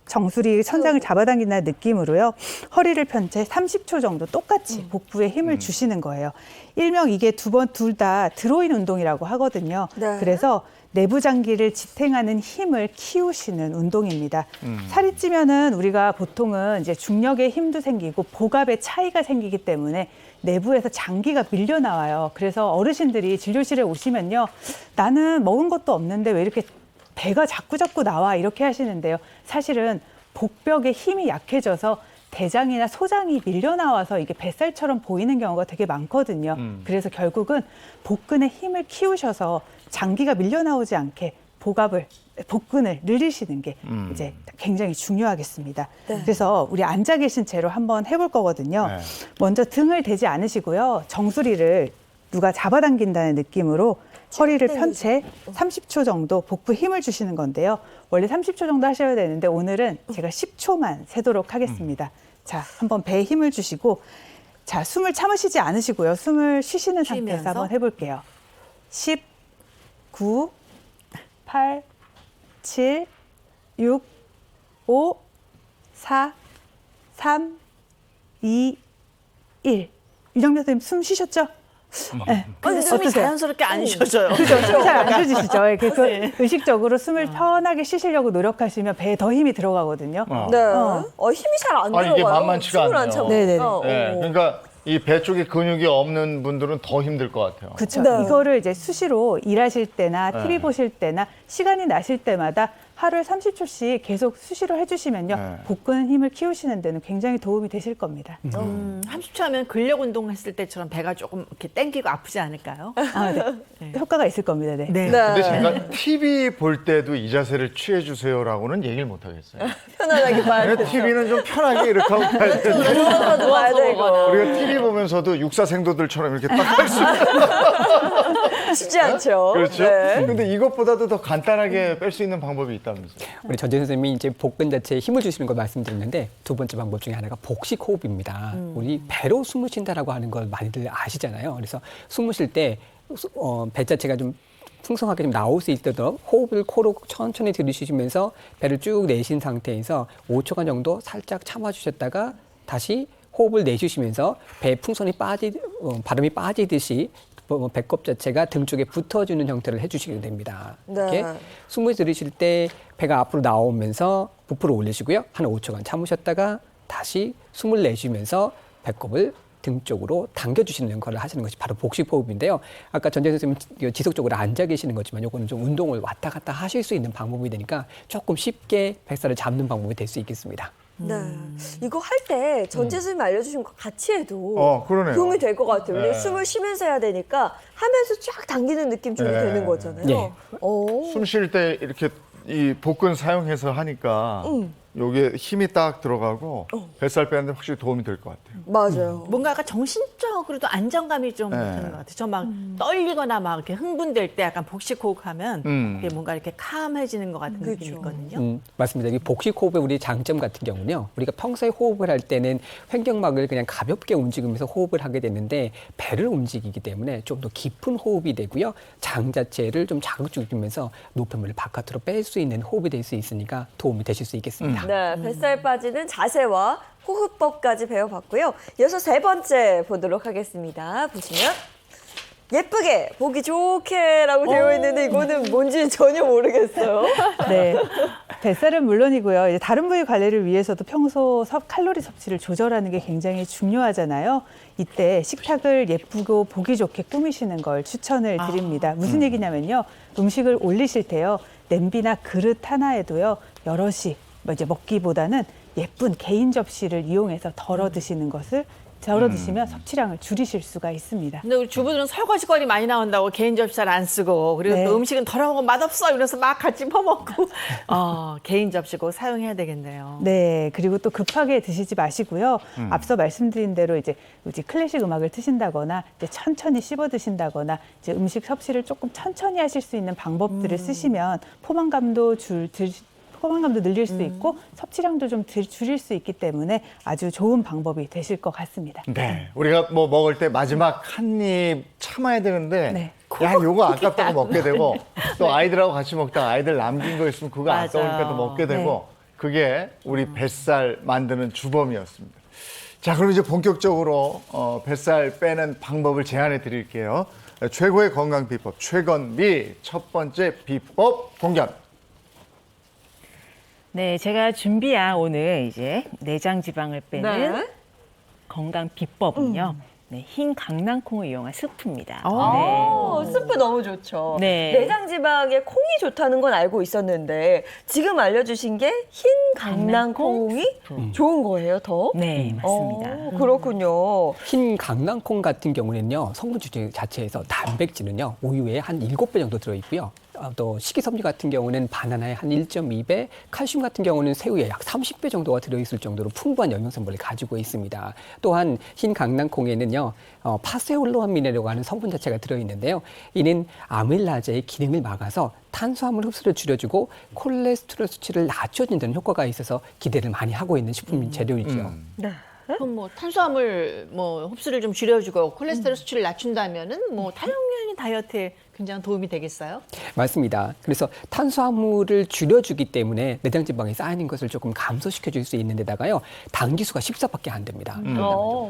정수리 천장을 잡아당긴다는 느낌으로요. 허리를 편 채 30초 정도 똑같이 복부에 힘을 주시는 거예요. 일명 이게 둘 다 드로인 운동이라고 하거든요. 네. 그래서 내부 장기를 지탱하는 힘을 키우시는 운동입니다. 살이 찌면은 우리가 보통은 이제 중력의 힘도 생기고 복압의 차이가 생기기 때문에 내부에서 장기가 밀려 나와요. 그래서 어르신들이 진료실에 오시면요. 나는 먹은 것도 없는데 왜 이렇게 배가 자꾸 나와 이렇게 하시는데요. 사실은 복벽의 힘이 약해져서 대장이나 소장이 밀려 나와서 이게 뱃살처럼 보이는 경우가 되게 많거든요. 그래서 결국은 복근의 힘을 키우셔서 장기가 밀려 나오지 않게 복근을 늘리시는 게 이제 굉장히 중요하겠습니다. 그래서 우리 앉아 계신 채로 한번 해볼 거거든요. 네. 먼저 등을 대지 않으시고요. 정수리를 누가 잡아당긴다는 느낌으로 허리를 편 채 30초 정도 복부 힘을 주시는 건데요. 원래 30초 정도 하셔야 되는데 오늘은 제가 10초만 세도록 하겠습니다. 자, 한번 배에 힘을 주시고 자, 숨을 참으시지 않으시고요. 숨을 쉬시는 상태에서 쉬면서? 한번 해볼게요. 10, 9, 8, 7, 6, 5, 4, 3, 2, 1. 유정민 선생님 숨 쉬셨죠? 네. 근데 숨이 어떠세요? 자연스럽게 안 쉬어져요. 그죠? 잘안 쉬시죠? 이렇게 의식적으로 숨을 편하게 쉬시려고 노력하시면 배에 더 힘이 들어가거든요. 네. 힘이 잘 안 들어가요. 이게 만만치가 숨을 안 않네요. 차고. 네네네. 네, 그러니까 이 배 쪽에 근육이 없는 분들은 더 힘들 것 같아요. 그렇죠. 네. 이거를 이제 수시로 일하실 때나 TV 네. 보실 때나 시간이 나실 때마다 하루에 30초씩 계속 수시로 해주시면요. 네. 복근 힘을 키우시는 데는 굉장히 도움이 되실 겁니다. 30초 하면 근력 운동했을 때처럼 배가 조금 이렇게 땡기고 아프지 않을까요? 네. 효과가 있을 겁니다. 네. 네. 근데 제가 TV 볼 때도 이 자세를 취해 주세요라고는 얘기를 못 하겠어요. 편안하게 봐야 왜냐면 TV는 좀 편하게 이렇게 하고 봐야 되는데 누워서 봐야 되고. 우리가 TV 보면서도 육사생도들처럼 이렇게 딱 할 수 있어요. 쉽지 않죠. 그렇죠? 네. 근데 이것보다도 더 간단하게 뺄 수 있는 방법이 있다면서요. 우리 전재 선생님이 이제 복근 자체에 힘을 주시는 걸 말씀드렸는데 두 번째 방법 중에 하나가 복식 호흡입니다. 우리 배로 숨을 쉰다라고 하는 걸 많이들 아시잖아요. 그래서 숨을 쉴 때 배 자체가 좀 풍성하게 좀 나올 수 있도록 호흡을 코로 천천히 들이쉬시면서 배를 쭉 내신 상태에서 5초간 정도 살짝 참아주셨다가 다시 호흡을 내쉬시면서 배에 풍선이 바람이 빠지듯이 배꼽 자체가 등 쪽에 붙어주는 형태를 해주시게 됩니다. 네. 이렇게 숨을 들이쉴 때 배가 앞으로 나오면서 부풀어 올리시고요. 한 5초간 참으셨다가 다시 숨을 내쉬면서 배꼽을 등 쪽으로 당겨주시는 역할을 하시는 것이 바로 복식 호흡인데요. 아까 전재 선생님은 지속적으로 앉아 계시는 거지만 이거는 좀 운동을 왔다 갔다 하실 수 있는 방법이 되니까 조금 쉽게 뱃살을 잡는 방법이 될 수 있겠습니다. 네. 이거 할 때 전재 선생님이 알려주신 거 같이 해도 그러네요. 도움이 될 것 같아요. 네. 숨을 쉬면서 해야 되니까 하면서 쫙 당기는 느낌 주면 네. 되는 거잖아요. 네. 숨 쉴 때 이렇게 이 복근 사용해서 하니까 요게 힘이 딱 들어가고 뱃살 빼는데 확실히 도움이 될 것 같아요. 맞아요. 뭔가 약간 정신적으로도 안정감이 좀 네. 드는 것 같아요. 저 막 떨리거나 막 이렇게 흥분될 때 약간 복식호흡하면 이게 뭔가 이렇게 캄해지는 것 같은 느낌이 있거든요. 맞습니다. 이 복식호흡의 우리 장점 같은 경우는요. 우리가 평소에 호흡을 할 때는 횡격막을 그냥 가볍게 움직이면서 호흡을 하게 되는데 배를 움직이기 때문에 좀 더 깊은 호흡이 되고요. 장 자체를 좀 자극 주면서 노폐물을 바깥으로 뺄 수 있는 호흡이 될 수 있으니까 도움이 되실 수 있겠습니다. 네, 뱃살 빠지는 자세와 호흡법까지 배워봤고요. 이어서 세 번째 보도록 하겠습니다. 보시면 예쁘게 보기 좋게라고 되어 있는데 이거는 뭔지 전혀 모르겠어요. 네. 뱃살은 물론이고요. 이제 다른 부위 관리를 위해서도 평소 칼로리 섭취를 조절하는 게 굉장히 중요하잖아요. 이때 식탁을 예쁘고 보기 좋게 꾸미시는 걸 추천을 드립니다. 무슨 얘기냐면요. 음식을 올리실 때요. 냄비나 그릇 하나에도요. 여럿이 이제 먹기보다는 예쁜 개인 접시를 이용해서 덜어 드시는 것을 덜어 드시면 섭취량을 줄이실 수가 있습니다. 근데 우리 주부들은 설거지거리 많이 나온다고 개인 접시 잘 안 쓰고 그리고 네. 또 음식은 덜어먹고 맛없어 이러면서 막 같이 퍼먹고 개인 접시 꼭 사용해야 되겠네요. 네, 그리고 또 급하게 드시지 마시고요. 앞서 말씀드린 대로 이제 클래식 음악을 트신다거나 이제 천천히 씹어 드신다거나 이제 음식 섭취를 조금 천천히 하실 수 있는 방법들을 쓰시면 포만감도 늘릴 수 있고 섭취량도 좀 줄일 수 있기 때문에 아주 좋은 방법이 되실 것 같습니다. 네. 우리가 뭐 먹을 때 마지막 한 입 참아야 되는데 네. 야, 요거 아깝다고 먹게 되고 또 아이들하고 같이 먹다가 아이들 남긴 거 있으면 그거 맞아. 아까우니까 또 먹게 되고 그게 우리 뱃살 만드는 주범이었습니다. 자, 그럼 이제 본격적으로 뱃살 빼는 방법을 제안해 드릴게요. 최고의 건강 비법 최건미 첫 번째 비법 공개합니다. 네, 제가 준비한 오늘 이제 내장 지방을 빼는 네. 건강 비법은요. 네, 흰 강낭콩을 이용한 스프입니다. 스프 너무 좋죠. 네. 내장 지방에 콩이 좋다는 건 알고 있었는데 지금 알려주신 게 흰 강낭콩이 좋은 거예요, 더? 네, 맞습니다. 그렇군요. 흰 강낭콩 같은 경우는요, 성분 자체에서 단백질은요, 우유에 한 7배 정도 들어있고요. 또 식이섬유 같은 경우는 바나나에 한 1.2배, 칼슘 같은 경우는 새우에 약 30배 정도가 들어있을 정도로 풍부한 영양성분을 가지고 있습니다. 또한 흰 강낭콩에는요, 파세올로아민이라고 하는 성분 자체가 들어있는데요. 이는 아밀라제의 기능을 막아서 탄수화물 흡수를 줄여주고 콜레스테롤 수치를 낮춰준다는 효과가 있어서 기대를 많이 하고 있는 식품 재료이죠. 그럼 뭐 탄수화물 흡수를 좀 줄여주고 콜레스테롤 수치를 낮춘다면은 뭐 탈영양이 다이어트에 굉장히 도움이 되겠어요? 맞습니다. 그래서 탄수화물을 줄여주기 때문에 내장지방이 쌓이는 것을 조금 감소시켜줄 수 있는 데다가요. 당기수가 14밖에 안 됩니다.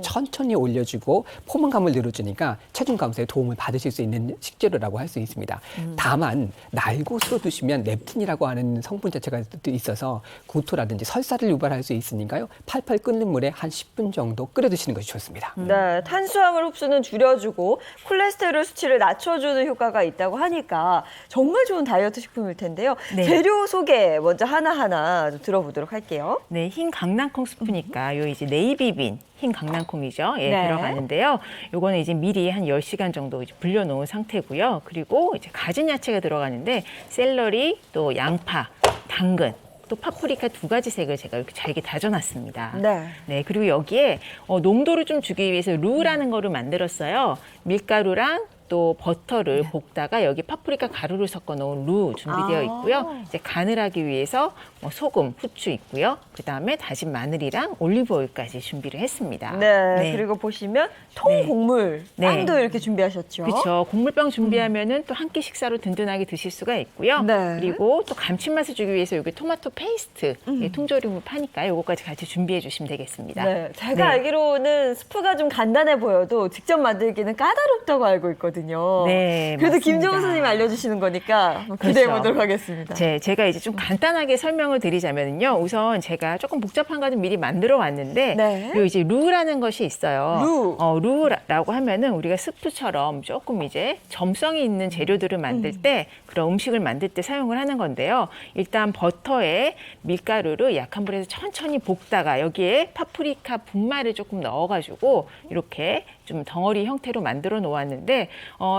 천천히 올려주고 포만감을 늘어주니까 체중 감소에 도움을 받으실 수 있는 식재료라고 할 수 있습니다. 다만 날곳으로 두시면 렙틴이라고 하는 성분 자체가 있어서 구토라든지 설사를 유발할 수 있으니까요. 팔팔 끓는 물에 한 10분 정도 끓여 드시는 것이 좋습니다. 네, 탄수화물 흡수는 줄여주고 콜레스테롤 수치를 낮춰주는 효과가 있다고 하니까 정말 좋은 다이어트 식품일 텐데요. 네. 재료 소개 먼저 하나하나 좀 들어보도록 할게요. 네, 흰 강낭콩 스프니까 요 이제 네이비빈 흰 강낭콩이죠. 예, 네. 들어가는데요. 요거는 이제 미리 한 10시간 정도 이제 불려 놓은 상태고요. 그리고 이제 가진 야채가 들어가는데 샐러리, 또 양파, 당근, 또 파프리카 2가지 색을 제가 이렇게 잘게 다져놨습니다. 네. 네, 그리고 여기에 농도를 좀 주기 위해서 루라는 거를 만들었어요. 밀가루랑 또 버터를 볶다가 여기 파프리카 가루를 섞어 놓은 루 준비되어 있고요. 이제 간을 하기 위해서 소금, 후추 있고요. 그다음에 다진 마늘이랑 올리브 오일까지 준비를 했습니다. 네, 그리고 보시면 통곡물 네. 빵도 이렇게 준비하셨죠. 그렇죠. 곡물빵 준비하면은 또 한 끼 식사로 든든하게 드실 수가 있고요. 네. 그리고 또 감칠맛을 주기 위해서 여기 토마토 페이스트, 통조림을 파니까 요거까지 같이 준비해 주시면 되겠습니다. 네, 제가 알기로는 스프가 좀 간단해 보여도 직접 만들기는 까다롭다고 알고 있거든요. 있거든요. 네, 그래도 맞습니다. 김정은 선생님이 알려주시는 거니까 한번 기대해 그렇죠. 보도록 하겠습니다. 제가 이제 좀 간단하게 설명을 드리자면요. 우선 제가 조금 복잡한 거는 미리 만들어 왔는데, 네. 요 이제 루라는 것이 있어요. 루. 루라고 하면은 우리가 스프처럼 조금 이제 점성이 있는 재료들을 만들 때, 그런 음식을 만들 때 사용을 하는 건데요. 일단 버터에 밀가루를 약한 불에서 천천히 볶다가 여기에 파프리카 분말을 조금 넣어가지고 이렇게 좀 덩어리 형태로 만들어 놓았는데,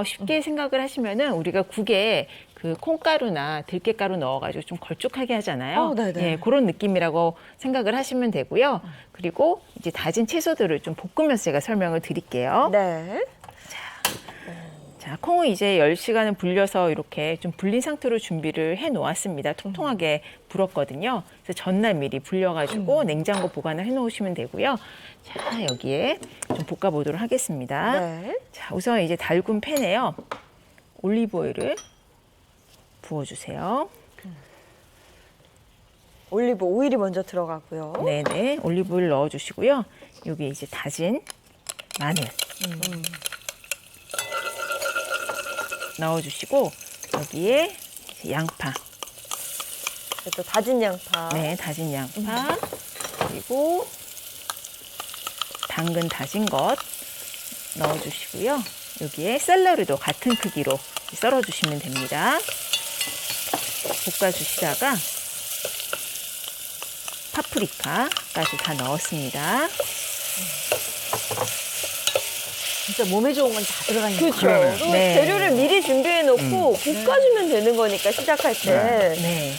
쉽게 생각을 하시면은 우리가 국에 그 콩가루나 들깨가루 넣어가지고 좀 걸쭉하게 하잖아요. 네네. 예, 그런 느낌이라고 생각을 하시면 되고요. 그리고 이제 다진 채소들을 좀 볶으면서 제가 설명을 드릴게요. 네. 자, 콩은 이제 10시간을 불려서 이렇게 좀 불린 상태로 준비를 해 놓았습니다. 통통하게 불었거든요. 그래서 전날 미리 불려가지고 냉장고 보관을 해 놓으시면 되고요. 자, 여기에 좀 볶아 보도록 하겠습니다. 네. 자, 우선 이제 달군 팬에요. 올리브 오일을 부어주세요. 올리브 오일이 먼저 들어가고요. 네네, 올리브 오일 넣어주시고요. 여기 이제 다진 마늘 넣어주시고, 여기에 이제 양파, 또 다진 양파. 네, 다진 양파, 그리고 당근 다진 것 넣어주시고요. 여기에 샐러리도 같은 크기로 썰어주시면 됩니다. 볶아주시다가 파프리카까지 다 넣었습니다. 진짜 몸에 좋은 건 다 들어가니까. 그렇죠. 네. 재료를 미리 준비해 놓고 볶아주면 되는 거니까 시작할 때. 네.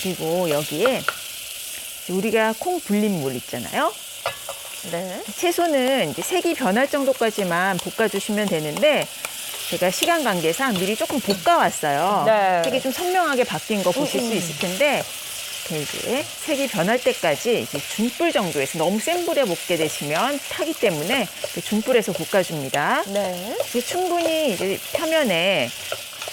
그리고 여기에 우리가 콩 불린 물 있잖아요. 네. 채소는 이제 색이 변할 정도까지만 볶아주시면 되는데, 제가 시간 관계상 미리 조금 볶아왔어요. 네. 색이 좀 선명하게 바뀐 거 보실 수 있을 텐데, 이렇게 이제 색이 변할 때까지 이제 중불 정도에서, 너무 센 불에 볶게 되시면 타기 때문에 중불에서 볶아줍니다. 네. 이제 충분히 이제 표면에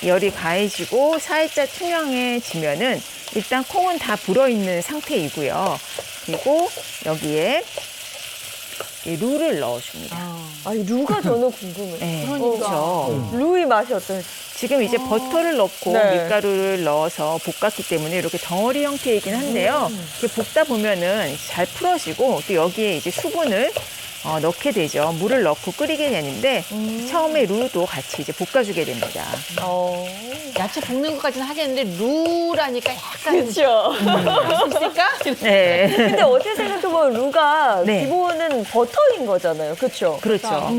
열이 가해지고 살짝 투명해지면은 일단 콩은 다 불어있는 상태이고요. 그리고 여기에 이 루를 넣어줍니다. 아니, 루가 저는 궁금해요. 네, 그렇죠. 루의 맛이 어떨지. 지금 이제 버터를 넣고 네. 밀가루를 넣어서 볶았기 때문에 이렇게 덩어리 형태이긴 한데요. 이렇게 볶다 보면은 잘 풀어지고, 또 여기에 이제 수분을 넣게 되죠. 물을 넣고 끓이게 되는데, 처음에 루도 같이 이제 볶아주게 됩니다. 야채 볶는 것까지는 하겠는데 루라니까 약간 그렇죠. 할 수 있을까? 네. 근데 어떻게 생각해보면 루가 네. 기본은 버터인 거잖아요. 그렇죠? 그렇죠.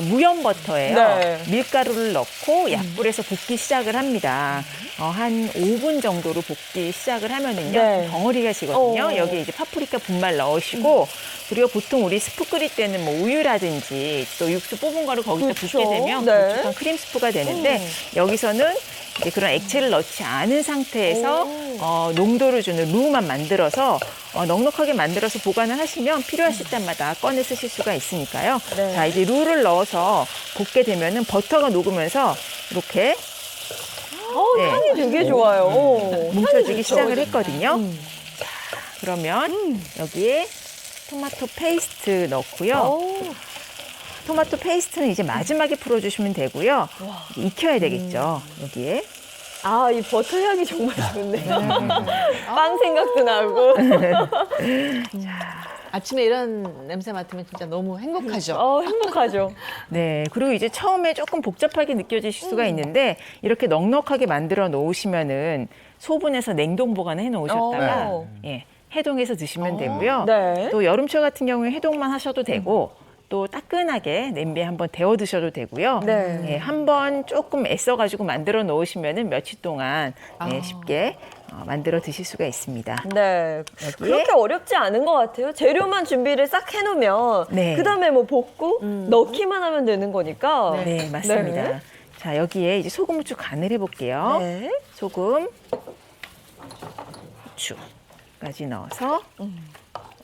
무염 버터예요. 네. 밀가루를 넣고 약불에서 볶기 시작을 합니다. 한 5분 정도로 볶기 시작을 하면은요, 네. 덩어리가 지거든요. 어. 여기에 이제 파프리카 분말 넣으시고, 그리고 보통 우리 스프 끓일 때는 뭐 우유라든지 또 육수 뽑은 거를 거기다 그렇죠. 붓게 되면 네. 걸쭉한 크림 스프가 되는데, 여기서는 이제 그런 액체를 넣지 않은 상태에서 농도를 주는 루만 만들어서 넉넉하게 만들어서 보관을 하시면 필요하실 때마다 꺼내 쓰실 수가 있으니까요. 네. 자, 이제 루를 넣어서 볶게 되면은 버터가 녹으면서 이렇게 네. 향이 되게 좋아요. 뭉쳐지기 시작을 했거든요. 자, 그러면 여기에 토마토 페이스트 넣고요. 토마토 페이스트는 이제 마지막에 풀어주시면 되고요. 이제 익혀야 되겠죠, 여기에. 아, 이 버터 향이 정말 좋네요. 빵 생각도 나고. 아침에 이런 냄새 맡으면 진짜 너무 행복하죠. 행복하죠. 네, 그리고 이제 처음에 조금 복잡하게 느껴지실 수가 있는데, 이렇게 넉넉하게 만들어 놓으시면은 소분해서 냉동 보관해 놓으셨다가 예, 해동해서 드시면 되고요. 네. 또 여름철 같은 경우에 해동만 하셔도 되고, 또 따끈하게 냄비에 한번 데워 드셔도 되고요. 네. 예, 한번 조금 애써가지고 만들어 놓으시면은 며칠 동안 예, 쉽게 만들어 드실 수가 있습니다. 네. 여기에 그렇게 어렵지 않은 것 같아요. 재료만 준비를 싹 해놓으면 네. 그다음에 뭐 볶고 넣기만 하면 되는 거니까. 네, 맞습니다. 네. 자, 여기에 이제 소금, 후추 간을 해볼게요. 네. 소금, 후추까지 넣어서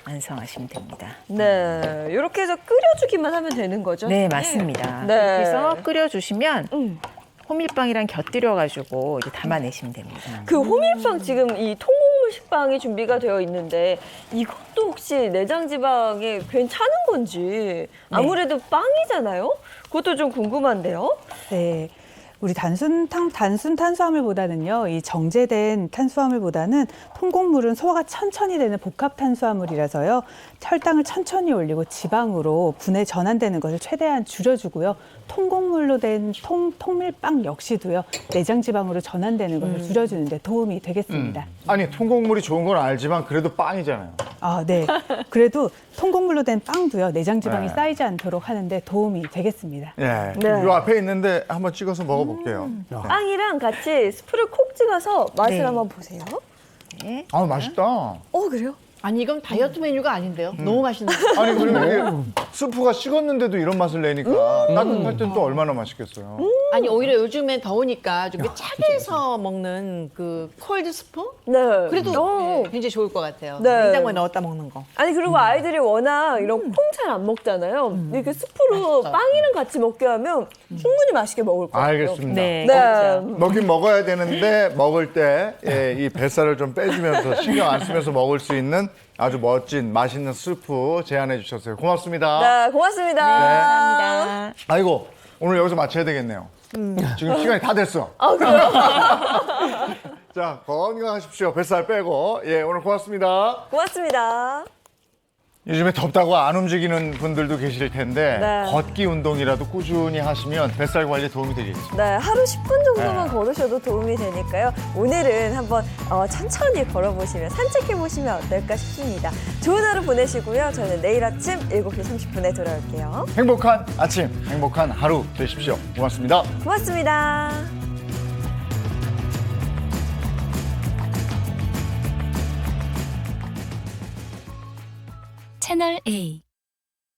완성하시면 됩니다. 네. 이렇게 해서 끓여주기만 하면 되는 거죠? 네, 맞습니다. 네. 이렇게 해서 끓여주시면 호밀빵이랑 곁들여가지고 이제 담아내시면 됩니다. 그 호밀빵 지금 이 통곡물 식빵이 준비가 되어 있는데 이것도 혹시 내장 지방에 괜찮은 건지 아무래도 빵이잖아요. 그것도 좀 궁금한데요. 네. 우리 단순 탄수화물보다는요, 이 정제된 탄수화물보다는 통곡물은 소화가 천천히 되는 복합 탄수화물이라서요, 혈당을 천천히 올리고 지방으로 분해 전환되는 것을 최대한 줄여주고요, 통곡물로 된 통밀빵 역시도요, 내장 지방으로 전환되는 것을 줄여주는 데 도움이 되겠습니다. 아니 통곡물이 좋은 건 알지만 그래도 빵이잖아요. 아, 네. 그래도 통곡물로 된 빵도요, 내장 지방이 네. 쌓이지 않도록 하는데 도움이 되겠습니다. 예, 네. 요 앞에 있는데 한번 찍어서 먹어볼게요. 빵이랑 같이 스프를 콕 찍어서 맛을 네. 한번 보세요. 아 맛있다. 그래요? 아니 이건 다이어트 메뉴가 아닌데요. 너무 맛있는. 아니 그리고 이게 스프가 식었는데도 이런 맛을 내니까 따뜻할 땐 또 얼마나 맛있겠어요. 아니 오히려 요즘엔 더우니까 좀 차게 해서 먹는 그 콜드 스프? 네. 그래도 굉장히 좋을 것 같아요. 네. 냉장고에 넣었다 먹는 거. 아니 그리고 아이들이 워낙 이런 콩 잘 안 먹잖아요. 이렇게 스프로 빵이랑 같이 먹게 하면 충분히 맛있게 먹을 것 같아요. 알겠습니다. 네. 네. 먹긴 먹어야 되는데 먹을 때 이 뱃살을 좀 빼주면서 신경 안 쓰면서 먹을 수 있는 아주 멋진 맛있는 스프 제안해 주셨어요. 고맙습니다. 네, 고맙습니다. 감사합니다. 아이고 오늘 여기서 마쳐야 되겠네요. 지금 시간이 다 됐어. 그래요? 자 건강하십시오. 뱃살 빼고 오늘 고맙습니다. 고맙습니다. 요즘에 덥다고 안 움직이는 분들도 계실 텐데 네. 걷기 운동이라도 꾸준히 하시면 뱃살 관리에 도움이 되겠죠. 네, 하루 10분 정도만 네. 걸으셔도 도움이 되니까요. 오늘은 한번 천천히 걸어보시면 산책해보시면 어떨까 싶습니다. 좋은 하루 보내시고요. 저는 내일 아침 7시 30분에 돌아올게요. 행복한 아침, 행복한 하루 되십시오. 고맙습니다. 고맙습니다. 채널 A